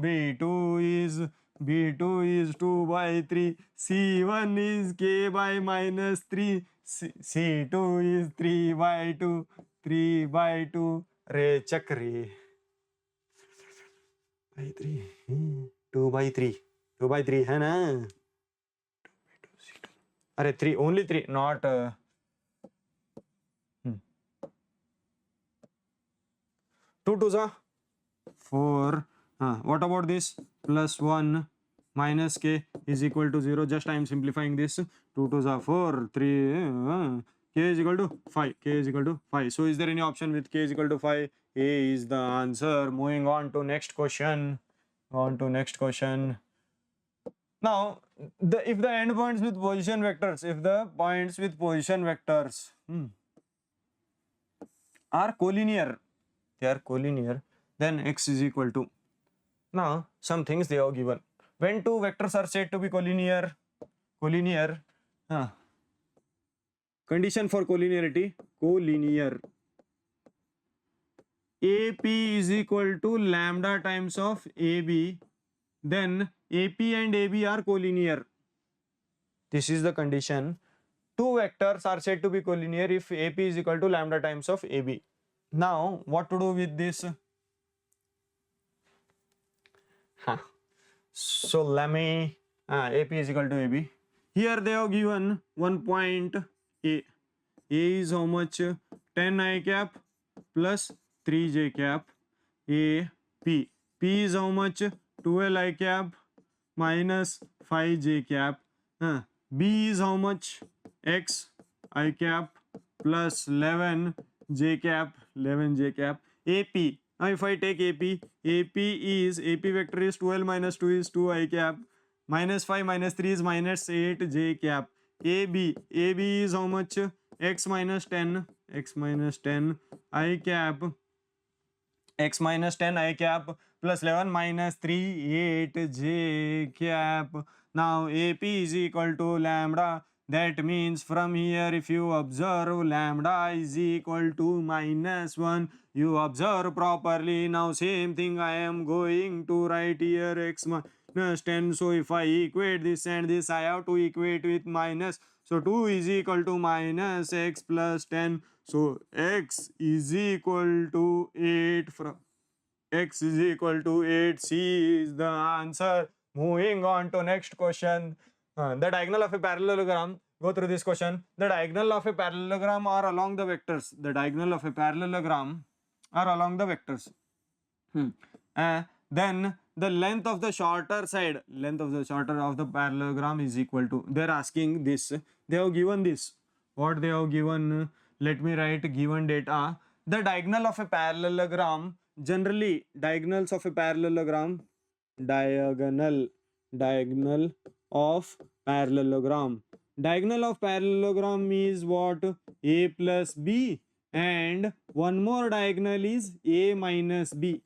B2 is 2 by 3, C1 is k by minus 3, C2 is 3 by 2, re chakri by 3, 2 by 3 है ना, 3, only 3, not 2 2s are 4. What about this? Plus 1 minus k is equal to 0. Just I am simplifying this. 2 2s are 4. 3. K is equal to 5. So is there any option with k is equal to 5? A is the answer. Moving on to next question. Now, if the endpoints with position vectors, are collinear, then x is equal to. Now some things they are given. When two vectors are said to be collinear, condition for collinearity, AP is equal to lambda times of AB, then AP and AB are collinear. This is the condition. Two vectors are said to be collinear if AP is equal to lambda times of AB. Now what to do with this? So let me AP is equal to AB. Here they have given one point A. A is how much? 10 I cap plus 3j cap. A P. P is how much? 12 I cap minus 5j cap. B is how much? X I cap plus 11j cap. AP. Now if I take AP vector is 12 minus 2 is 2 I cap, minus 5 minus 3 is minus 8 j cap. AB is how much? X minus 10 I cap, plus 11 minus 3 8 j cap. Now AP is equal to lambda, That means from here, if you observe lambda is equal to -1, you observe properly. Now same thing I am going to write here, x minus 10. So if I equate this and this, I have to equate with minus. So 2 is equal to minus x plus 10. So x is equal to 8 from x is equal to 8. C is the answer. Moving on to next question. The diagonal of a parallelogram. Go through this question. The diagonal of a parallelogram are along the vectors. The diagonal of a parallelogram are along the vectors. Then the length of the shorter side, length of the shorter of the parallelogram is equal to. They are asking this. They have given this. What they have given? Let me write given data. The diagonal of a parallelogram. Generally, diagonals of a parallelogram. Diagonal of parallelogram. Diagonal of parallelogram is what? A plus B, and one more diagonal is A minus B.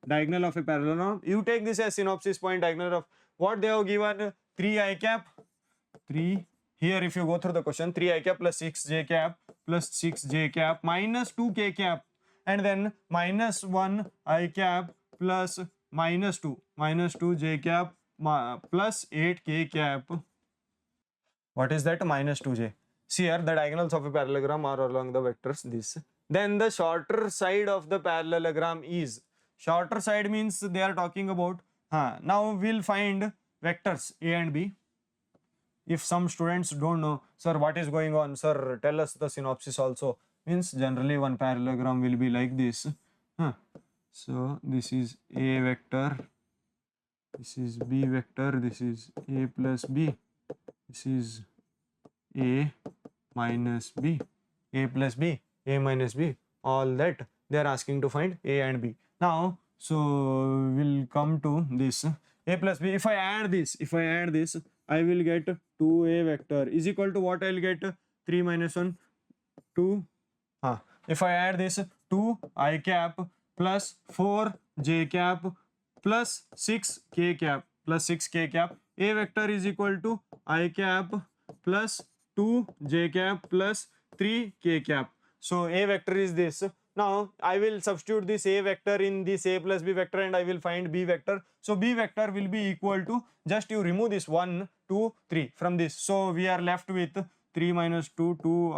Diagonal of a parallelogram. You take this as synopsis point. Diagonal of what they have given? 3 I cap. 3. Here if you go through the question, 3 I cap plus 6 j cap plus 6 j cap minus 2 k cap, and then minus 1 I cap plus minus 2 j cap plus 8 k cap. What is that? Minus 2j. See here, the diagonals of a parallelogram are along the vectors this. Then the shorter side of the parallelogram is, shorter side means they are talking about, now we'll find vectors A and B. If some students don't know, sir, what is going on? Sir, tell us the synopsis also. Means generally one parallelogram will be like this. So this is A vector, this is B vector, this is A plus B, this is A minus B, A plus B, A minus B, all that they are asking to find A and B. Now, so we'll come to this A plus B. If I add this, I will get 2A vector is equal to what? I'll get 3 minus 1, 2. If I add this, 2 I cap plus 4 j cap plus 6 k cap plus 6 k cap. A vector is equal to I cap plus 2 j cap plus 3 k cap. So A vector is this. Now I will substitute this A vector in this A plus B vector and I will find B vector. So B vector will be equal to, just you remove this 1, 2, 3 from this. So we are left with 3 minus 2, 2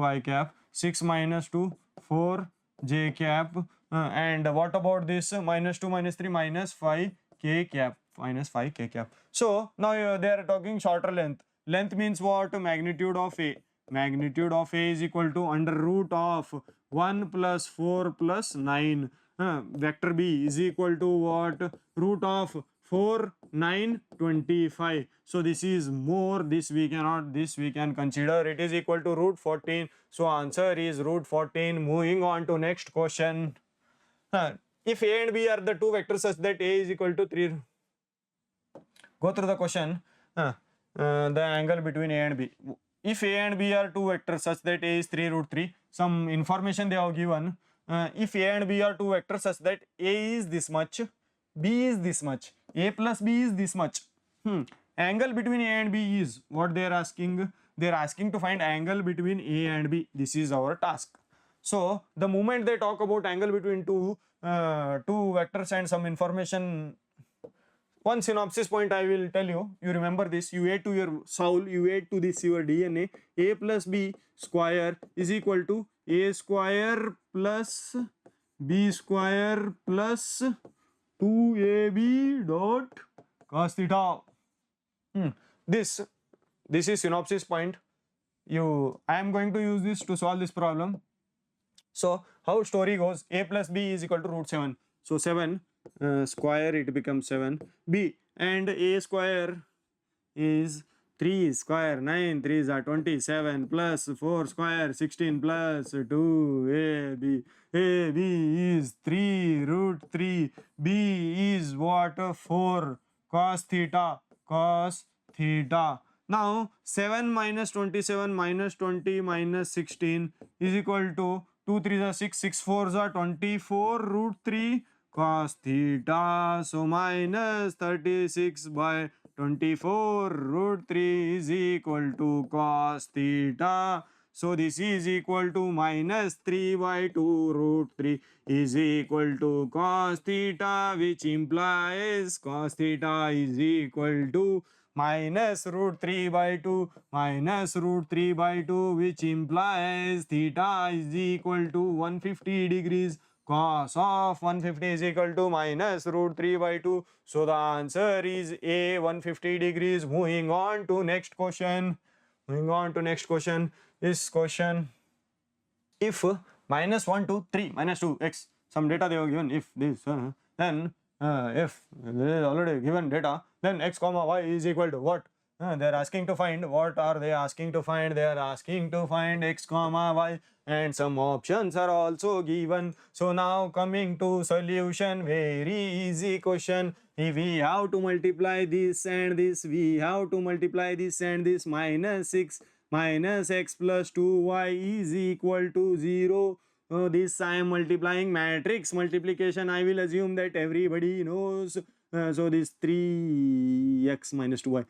I cap, 6 minus 2, 4 j cap, and what about this? Minus 2 minus 3 minus 5 k cap, minus 5 k cap. So now they are talking shorter length. Length means what? Magnitude of A. Magnitude of A is equal to under root of 1 plus 4 plus 9. Vector B is equal to what? Root of 4, 9, 25. So this is more, this we cannot, this we can consider. It is equal to root 14. So answer is root 14. Moving on to next question. If A and B are the two vectors such that A is equal to 3. Go through the question. The angle between A and B. If A and B are two vectors such that A is 3 root 3, some information they have given. If A and B are two vectors such that A is this much, B is this much, A plus B is this much. Angle between A and B is what they are asking. They are asking to find angle between A and B. This is our task. So the moment they talk about angle between two vectors and some information, one synopsis point I will tell you. You remember this. You add to your soul, you add to this your DNA. A plus B square is equal to A square plus B square plus 2AB dot cos theta. This is synopsis point. I am going to use this to solve this problem. So how story goes? A plus B is equal to root 7. So 7 square, it becomes 7. B and A square is 3 square, 9 3s are 27 plus 4 square 16 plus 2AB. AB is 3 root 3. B is what? 4 cos theta. Now 7 minus 27 minus 20 minus 16 is equal to 2 3s are 6, 6 4s are 24 root 3 cos theta. So minus 36 by 24 root 3 is equal to cos theta. So this is equal to minus 3 by 2 root 3 is equal to cos theta, which implies cos theta is equal to minus root 3 by 2 minus root 3 by 2, which implies theta is equal to 150 degrees. Cos of 150 is equal to minus root 3 by 2. So the answer is A, 150 degrees. Moving on to next question. This question, if minus 1 2 3 minus 2x, some data they have given, if this then if there is already given data, then x comma y is equal to what? They are asking to find, what are they asking to find? They are asking to find x comma y, and some options are also given. So now coming to solution, very easy question. If we have to multiply this and this, we have to multiply this and this. Minus 6 minus x plus 2y is equal to 0. This I am multiplying matrix multiplication. I will assume that everybody knows. So this 3x minus 2y.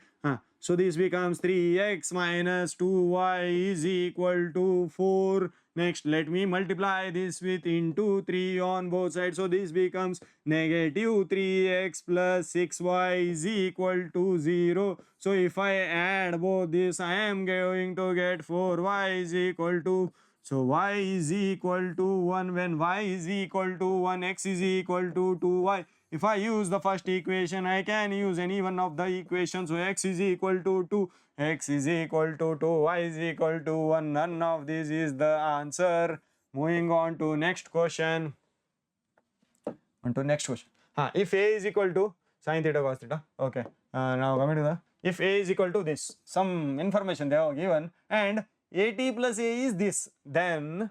So this becomes 3x minus 2y is equal to 4. Next, let me multiply this with into 3 on both sides. So this becomes negative 3x plus 6y is equal to 0. So if I add both this, I am going to get 4y is equal to, so y is equal to 1. When y is equal to 1, x is equal to 2y. If I use the first equation, I can use any one of the equations. So x is equal to 2, x is equal to 2, y is equal to 1. None of this is the answer. Moving on to next question. If a is equal to sin theta cos theta. Okay. Now coming to the, if a is equal to this, some information they have given, and at plus a is this, then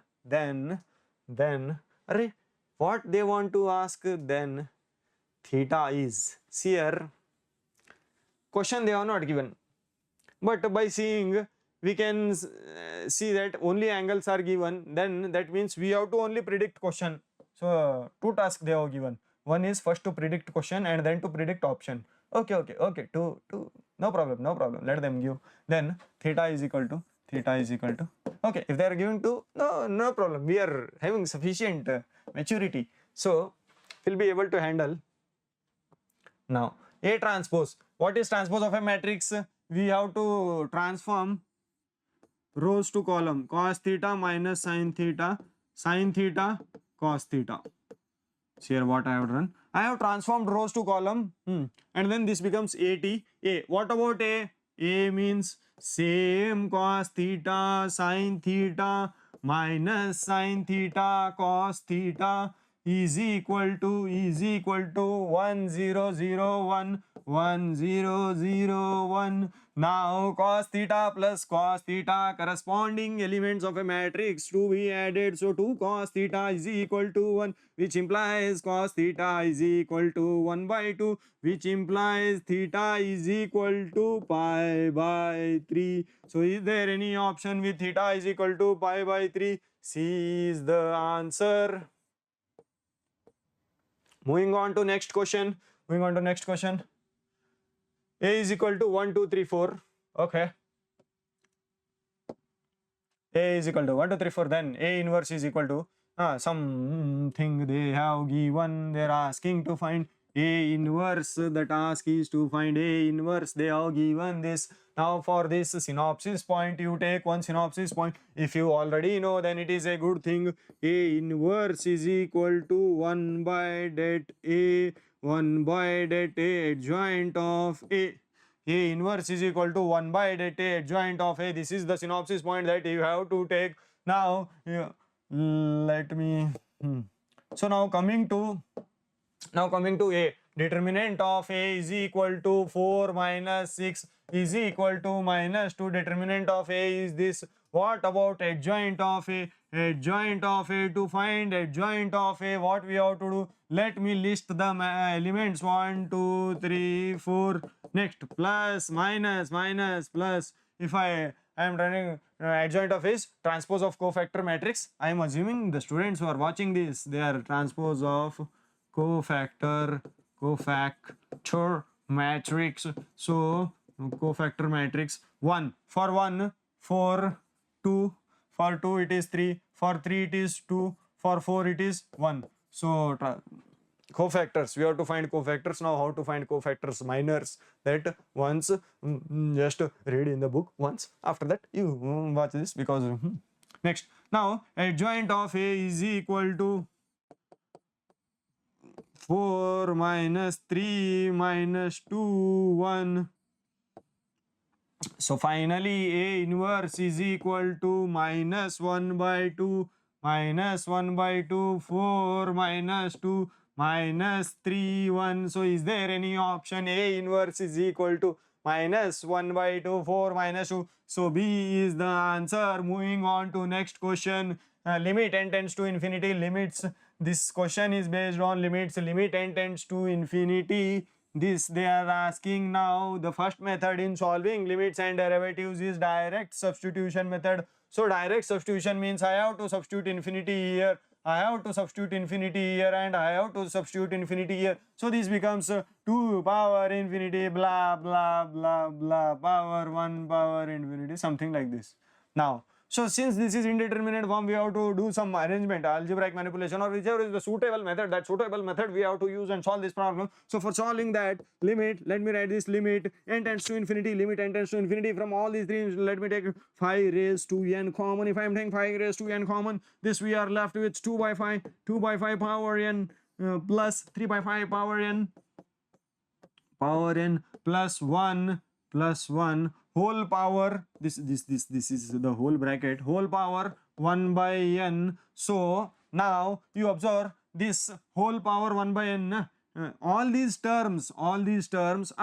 what they want to ask, then theta is, see here, question they are not given, but by seeing we can see that only angles are given. Then that means we have to only predict question. So two tasks they have given. One is first to predict question and then to predict option. Okay, two, no problem, let them give. Then theta is equal to, okay, if they are given to, no problem, we are having sufficient maturity, so we'll be able to handle. Now A transpose, what is transpose of a matrix? We have to transform rows to column. Cos theta minus sin theta cos theta. So here what I have done, I have transformed rows to column, and then this becomes A. What about A? A means same cos theta sin theta minus sin theta cos theta is equal to 1001. Now cos theta plus cos theta, corresponding elements of a matrix to be added. So 2 cos theta is equal to 1, which implies cos theta is equal to 1 by 2, which implies theta is equal to pi by 3. So is there any option with theta is equal to pi by 3? C is the answer. Moving on to next question. A is equal to 1 2 3 4. Okay, A is equal to 1 2 3 4. Then A inverse is equal to something they have given. They are asking to find A inverse. The task is to find A inverse. They have given this. Now for this synopsis point, you take one synopsis point. If you already know, then it is a good thing. A inverse is equal to 1 by det A adjoint of A. A inverse is equal to 1 by det A adjoint of A. This is the synopsis point that you have to take. Now let me so now coming to A, determinant of A is equal to 4 minus 6 is equal to minus 2. Determinant of A is this. What about adjoint of A? To find adjoint of A, what we have to do? Let me list the elements 1 2 3 4. Next, plus minus plus. If I am running adjoint of is transpose of cofactor matrix. I am assuming the students who are watching this, they are transpose of cofactor matrix. So cofactor matrix 1 for 1, for 2, for 2 it is 3, for 3 it is 2, for 4 it is 1. So cofactors, we have to find cofactors. Now how to find cofactors minors, that once just read in the book once, after that you watch this, because next, now adjoint of A is equal to 4 minus 3 minus 2 1. So finally A inverse is equal to minus 1 by 2 minus 1 by 2, 4 minus 2 minus 3 1. So is there any option A inverse is equal to minus 1 by 2, 4 minus 2? So B is the answer. Moving on to next question. Limit n tends to infinity. Limits, this question is based on limits. Limit n tends to infinity. This they are asking now. The first method in solving limits and derivatives is direct substitution method. So direct substitution means I have to substitute infinity here, I have to substitute infinity here, and I have to substitute infinity here. So this becomes 2 power infinity blah blah blah blah power 1 power infinity, something like this. Now, so since this is indeterminate form, we have to do some arrangement, algebraic manipulation, or whichever is the suitable method. That suitable method we have to use and solve this problem. So for solving that, limit, let me write this, limit n tends to infinity, limit n tends to infinity. From all these three, let me take 5 raised to n common. If I am taking 5 raised to n common, this we are left with 2 by 5 power n plus 3 by 5 power n plus 1 whole power, this is the whole bracket, whole power 1 by n. So now you observe this whole power 1 by n, all these terms are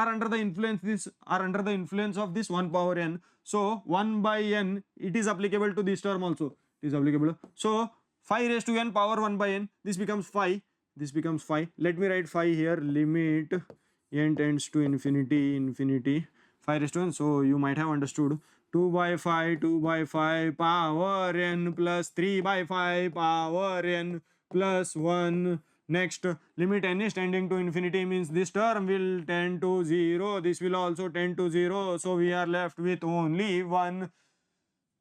under the influence of this 1 power n. So 1 by n, it is applicable to this term also, it is applicable. So 5 raised to n power 1 by n, this becomes 5, let me write 5 here. Limit n tends to infinity 5 raised to n. So you might have understood 2 by 5 power n plus 3 by 5 power n plus 1. Next, limit n is tending to infinity means this term will tend to 0, this will also tend to 0. So we are left with only 1,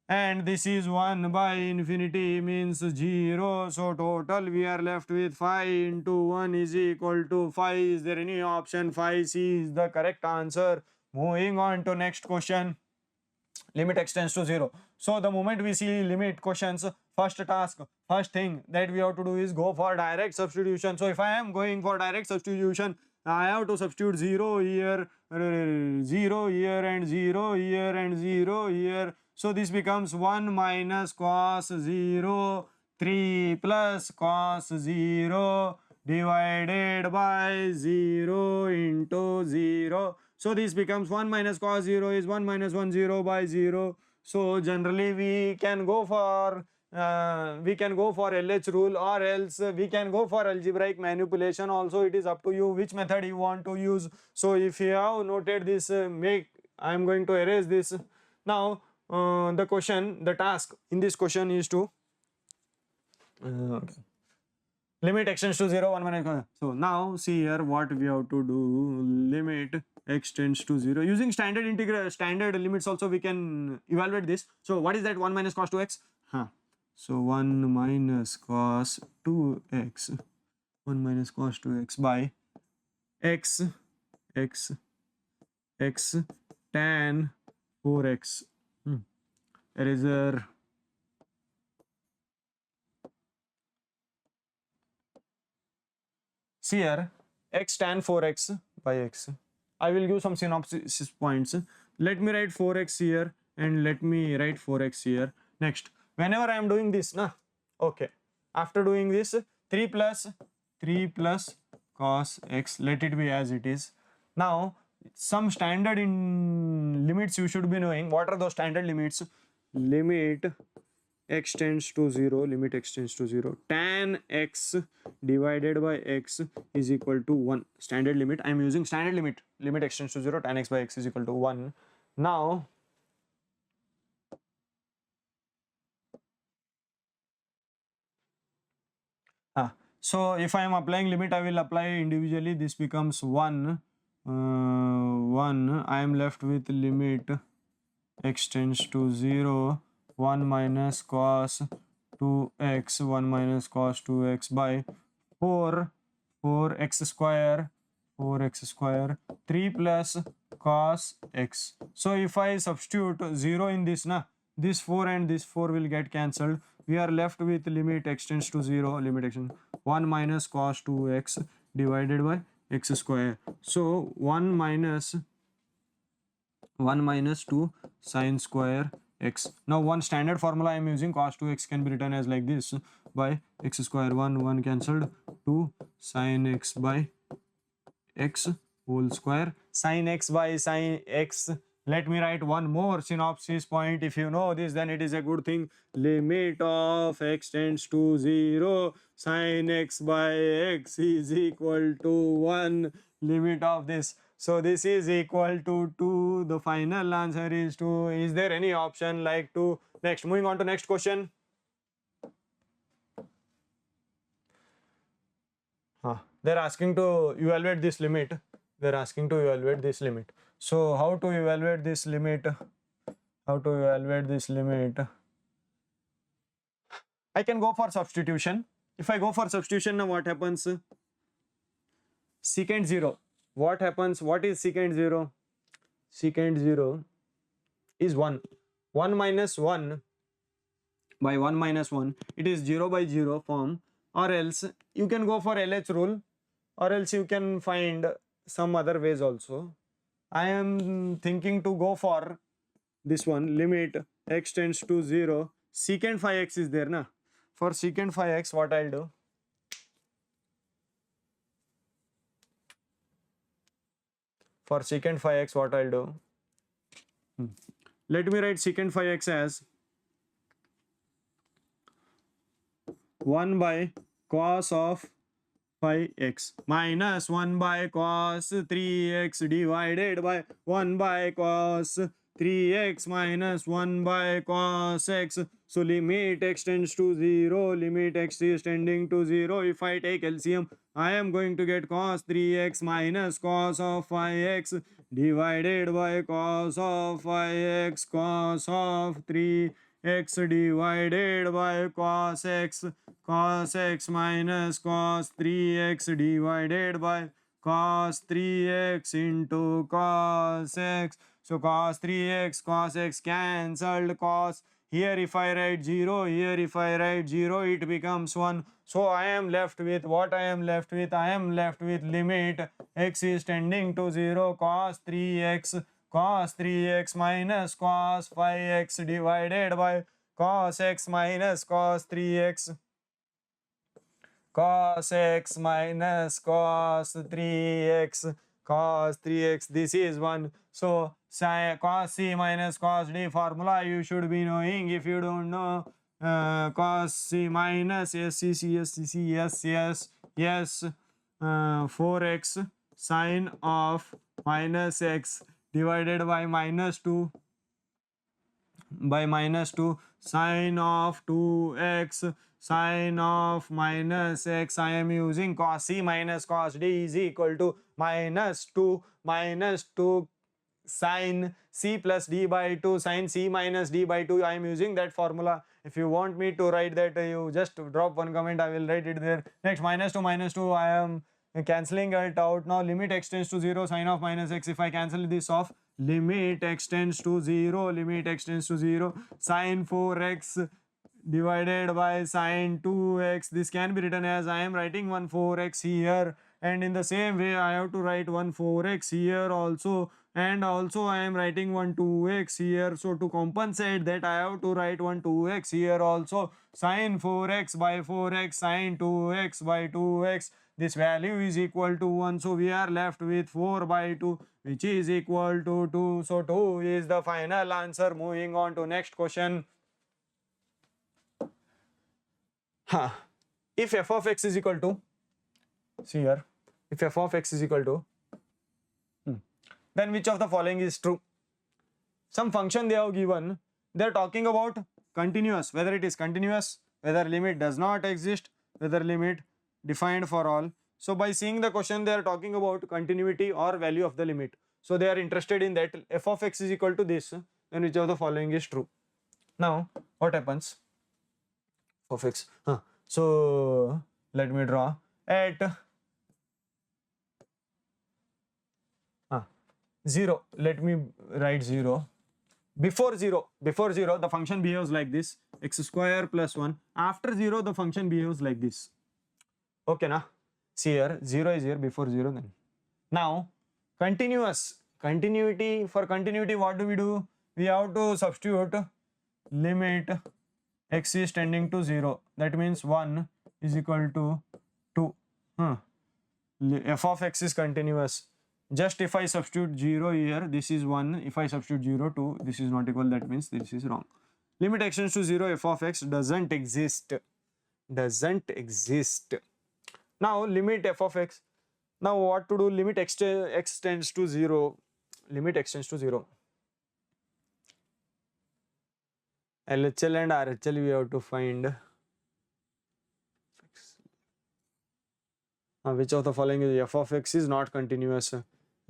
and this is 1 by infinity means 0. So total we are left with 5 into 1 is equal to 5. Is there any option? 5C is the correct answer. Moving on to next question. Limit x tends to 0. So the moment we see limit questions, first thing that we have to do is go for direct substitution. So if I am going for direct substitution, I have to substitute 0 here, 0 here, and 0 here, and 0 here. So this becomes 1 minus cos 0, 3 plus cos 0 divided by 0 into 0. So this becomes 1 minus cos 0 is 1 minus 1 0 by 0. So generally we can go for LH rule, or else we can go for algebraic manipulation also. It is up to you which method you want to use. So if you have noted this, I am going to erase this. Now the task in this question is to limit x tends to 0, 1 minus. So now see here what we have to do. Limit x tends to 0. Using standard limits also we can evaluate this. So what is that? 1 minus cos 2x. So 1 minus cos 2x. 1 minus cos 2x by x tan 4x. Eraser. See here, x tan 4x by x. I will give some synopsis points. Let me write 4x here and let me write 4x here. Next, whenever I am doing this, okay. After doing this, 3 plus cos x, let it be as it is. Now, some standard in limits you should be knowing. What are those standard limits? Limit x tends to 0, limit x tends to 0, tan x divided by x is equal to 1. Standard limit, I am using standard limit. Limit x tends to 0, tan x by x is equal to 1. Now, so if I am applying limit, I will apply individually. This becomes 1 1, I am left with limit x tends to 0, 1 minus cos 2x, 1 minus cos 2x by 4, 4x square, 4x square, 3 plus cos x. So if I substitute 0 in this, na, this 4 and this 4 will get cancelled. We are left with limit x tends to 0, limit x 1 minus cos 2x divided by x square. So 1 minus 2 sine square x. Now one standard formula I am using, cos 2x can be written as like this, by x square, 1 cancelled, 2 sine x by x whole square, sine x by sine x. Let me write one more synopsis point. If you know this, then it is a good thing. Limit of x tends to 0, sine x by x is equal to 1. Limit of this. So this is equal to 2. The final answer is 2. Is there any option like 2? Next, moving on to next question. They're asking to evaluate this limit. They're asking to evaluate this limit. So how to evaluate this limit? How to evaluate this limit? I can go for substitution. If I go for substitution, now what happens? Secant 0. What happens? What is secant 0? Secant 0 is 1. 1 minus 1 by 1 minus 1. It is 0 by 0 form. Or else you can go for LH rule. Or else you can find some other ways also. I am thinking to go for this one, limit x tends to 0. Secant phi x is there, na? For secant phi x, what I'll do? For secant phi x, what I'll do? Let me write secant phi x as 1 by cos of phi x minus 1 by cos 3x divided by 1 by cos 3x minus 1 by cos x. So limit x tends to 0, limit x is tending to 0. If I take LCM, I am going to get cos 3x minus cos of phi x divided by cos of phi x, cos of 3x divided by cos x minus cos 3x divided by cos 3x into cos x. So cos 3x, cos x cancelled, cos. Here if I write 0, here if I write 0, it becomes 1. So I am left with what I am left with? I am left with limit x is tending to 0, cos 3x minus cos phi x divided by cos x minus cos 3x, cos x minus cos 3x, cos 3x, this is 1. So cos c minus cos d formula you should be knowing. If you don't know, cos c minus yes 4x sine of minus x divided by minus 2 sine of 2x sine of minus x. I am using cos c minus cos d is equal to minus 2 sine c plus d by 2 sine c minus d by 2. I am using that formula. If you want me to write that, you just drop one comment, I will write it there. Next, minus 2, I am cancelling it out. Now limit x tends to 0, sine of minus x. If I cancel this off, limit x tends to 0, sine 4x divided by sine 2x. This can be written as, I am writing 1 4x here, and in the same way I have to write 1 4x here also, and also I am writing 1 2x here. So to compensate that, I have to write 1 2x here also. Sine 4x by 4x, sine 2x by 2x. This value is equal to 1. So we are left with 4 by 2, which is equal to 2. So 2 is the final answer. Moving on to next question. If f of x is equal to, see here, if f of x is equal to, then which of the following is true? Some function they have given, they are talking about continuous, whether it is continuous, whether limit does not exist, whether limit defined for all. So by seeing the question, they are talking about continuity or value of the limit. So they are interested in that f of x is equal to this, then which of the following is true. Now what happens? Of x. So let me draw at 0. Let me write 0. Before 0, the function behaves like this, x square plus 1. After 0, the function behaves like this. Okay, na? See here, 0 is here, before 0 then. Now, continuity, for continuity, what do? We have to substitute limit x is tending to 0. That means 1 is equal to 2. F of x is continuous. Just if I substitute 0 here, this is 1. If I substitute 0, 2, this is not equal. That means this is wrong. Limit extends to 0, f of x doesn't exist. Now, limit f of x. Now, what to do? Limit x tends to 0. Limit extends to 0. LHL and RHL we have to find. Which of the following is f of x is not continuous?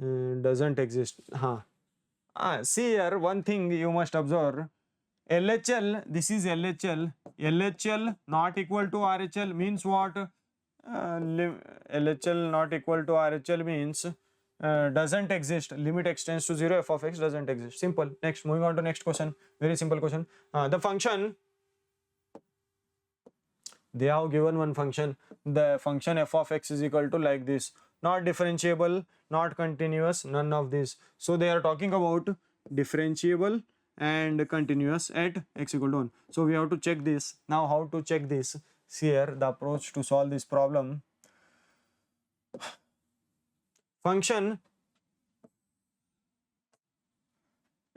Doesn't exist. See here, one thing you must observe. LHL, this is LHL. LHL not equal to RHL means what? LHL not equal to RHL means doesn't exist. Limit extends to 0, f of x doesn't exist. Simple. Next, moving on to next question. Very simple question. The function, they have given one function. The function f of x is equal to like this. Not differentiable, not continuous, none of this. So they are talking about differentiable and continuous at x equal to 1. So we have to check this. Now how to check this? See here, the approach to solve this problem. Function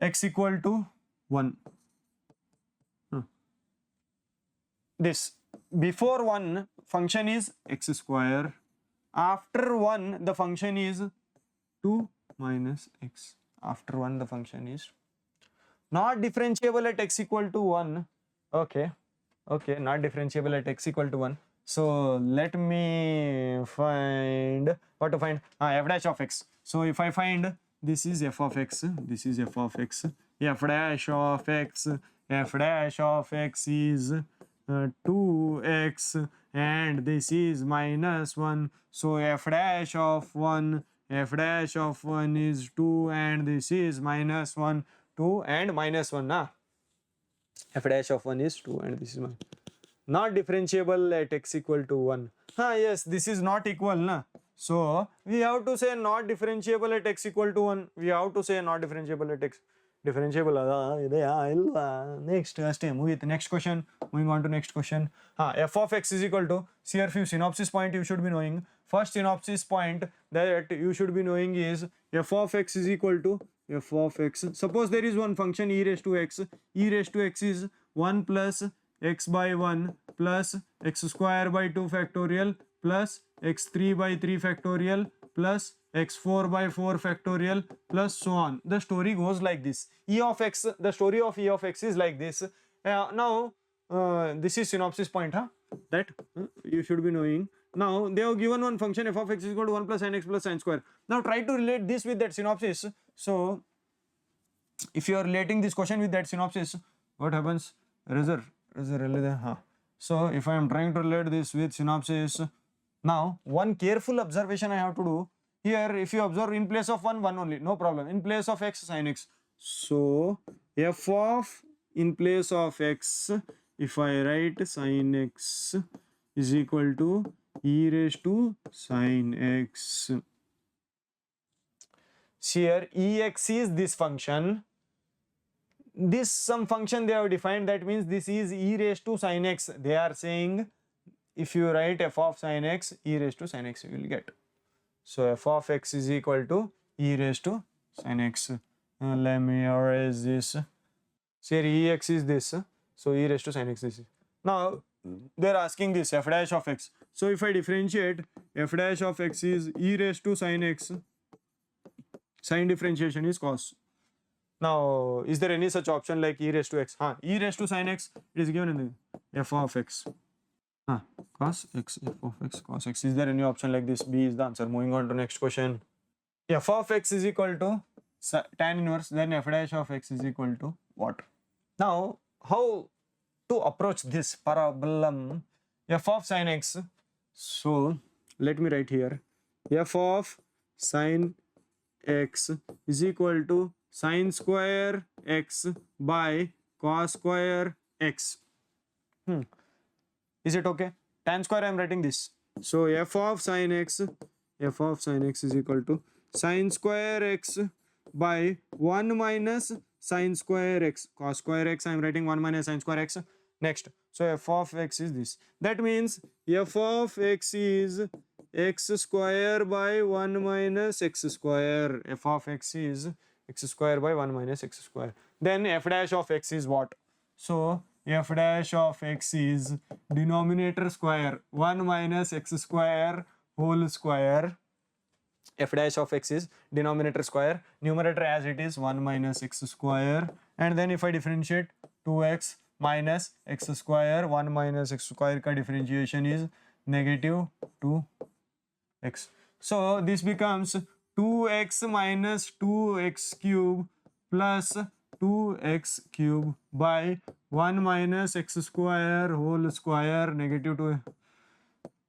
x equal to 1. This. Before 1, function is x square. After 1, the function is 2 minus x. After 1, the function is not differentiable at x equal to 1. Okay, not differentiable at x equal to 1. So let me find what to find. F dash of x. So if I find this is f of x, this is f of x, f dash of x, f dash of x is 2x and this is minus 1. So f dash of 1 is 2 and this is minus 1. 2 and minus 1. F dash of 1 is 2 and this is 1. Not differentiable at x equal to 1. Yes, this is not equal. So we have to say not differentiable at x equal to 1. We have to say not differentiable at x. Differentiable next with next question. Moving on to next question. F of x is equal to, see here few synopsis point you should be knowing. First synopsis point that you should be knowing is f of x is equal to f of x. Suppose there is one function e raised to x. E raised to x is 1 plus x by 1 plus x square by 2 factorial plus x3 by 3 factorial plus x4 by 4 factorial plus so on. The story goes like this. E of x, the story of e of x is like this. Now this is synopsis point that you should be knowing. Now they have given one function f of x is equal to 1 plus sin x plus sin square. Now try to relate this with that synopsis. So if you are relating this question with that synopsis, what happens? So if I am trying to relate this with synopsis, now one careful observation I have to do. Here if you observe, in place of 1 only, no problem. In place of x, sin x. So f of, in place of x, if I write sin x is equal to e raised to sin x. Here ex is this function. This some function they have defined, that means this is e raised to sin x. They are saying if you write f of sin x, e raised to sin x you will get. So f of x is equal to e raised to sin x. Let me erase this. So here ex is this. So e raised to sin x this is. Now they are asking this f dash of x. So if I differentiate, f dash of x is e raised to sin x. Sin differentiation is cos. Now is there any such option like e raised to x? E raised to sin x, it is given in the f of x. cos x, f of x cos x. Is there any option like this? B is the answer. Moving on to next question. F of x is equal to tan inverse, then f dash of x is equal to what? Now, how to approach this problem? F of sin x. So, let me write here. F of sin x is equal to sin square x by cos square x. Is it okay? Tan square I am writing this. So f of sin x is equal to sin square x by 1 minus sin square x. Cos square x I am writing 1 minus sin square x. Next, so f of x is this. That means f of x is x square by 1 minus x square. F of x is x square by 1 minus x square. Then f dash of x is what? So f dash of x is denominator square 1 minus x square whole square. F dash of x is denominator square, numerator as it is 1 minus x square, and then if I differentiate 2x minus x square, 1 minus x square ka differentiation is negative 2x. So this becomes 2x minus 2x cube plus 2x cube by 1 minus x square whole square negative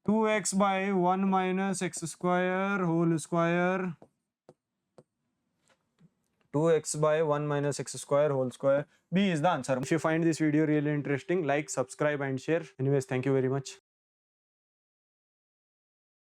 2x by 1 minus x square whole square, 2x by 1 minus x square whole square. B is the answer. If you find this video really interesting, like, subscribe and share. Anyways, thank you very much.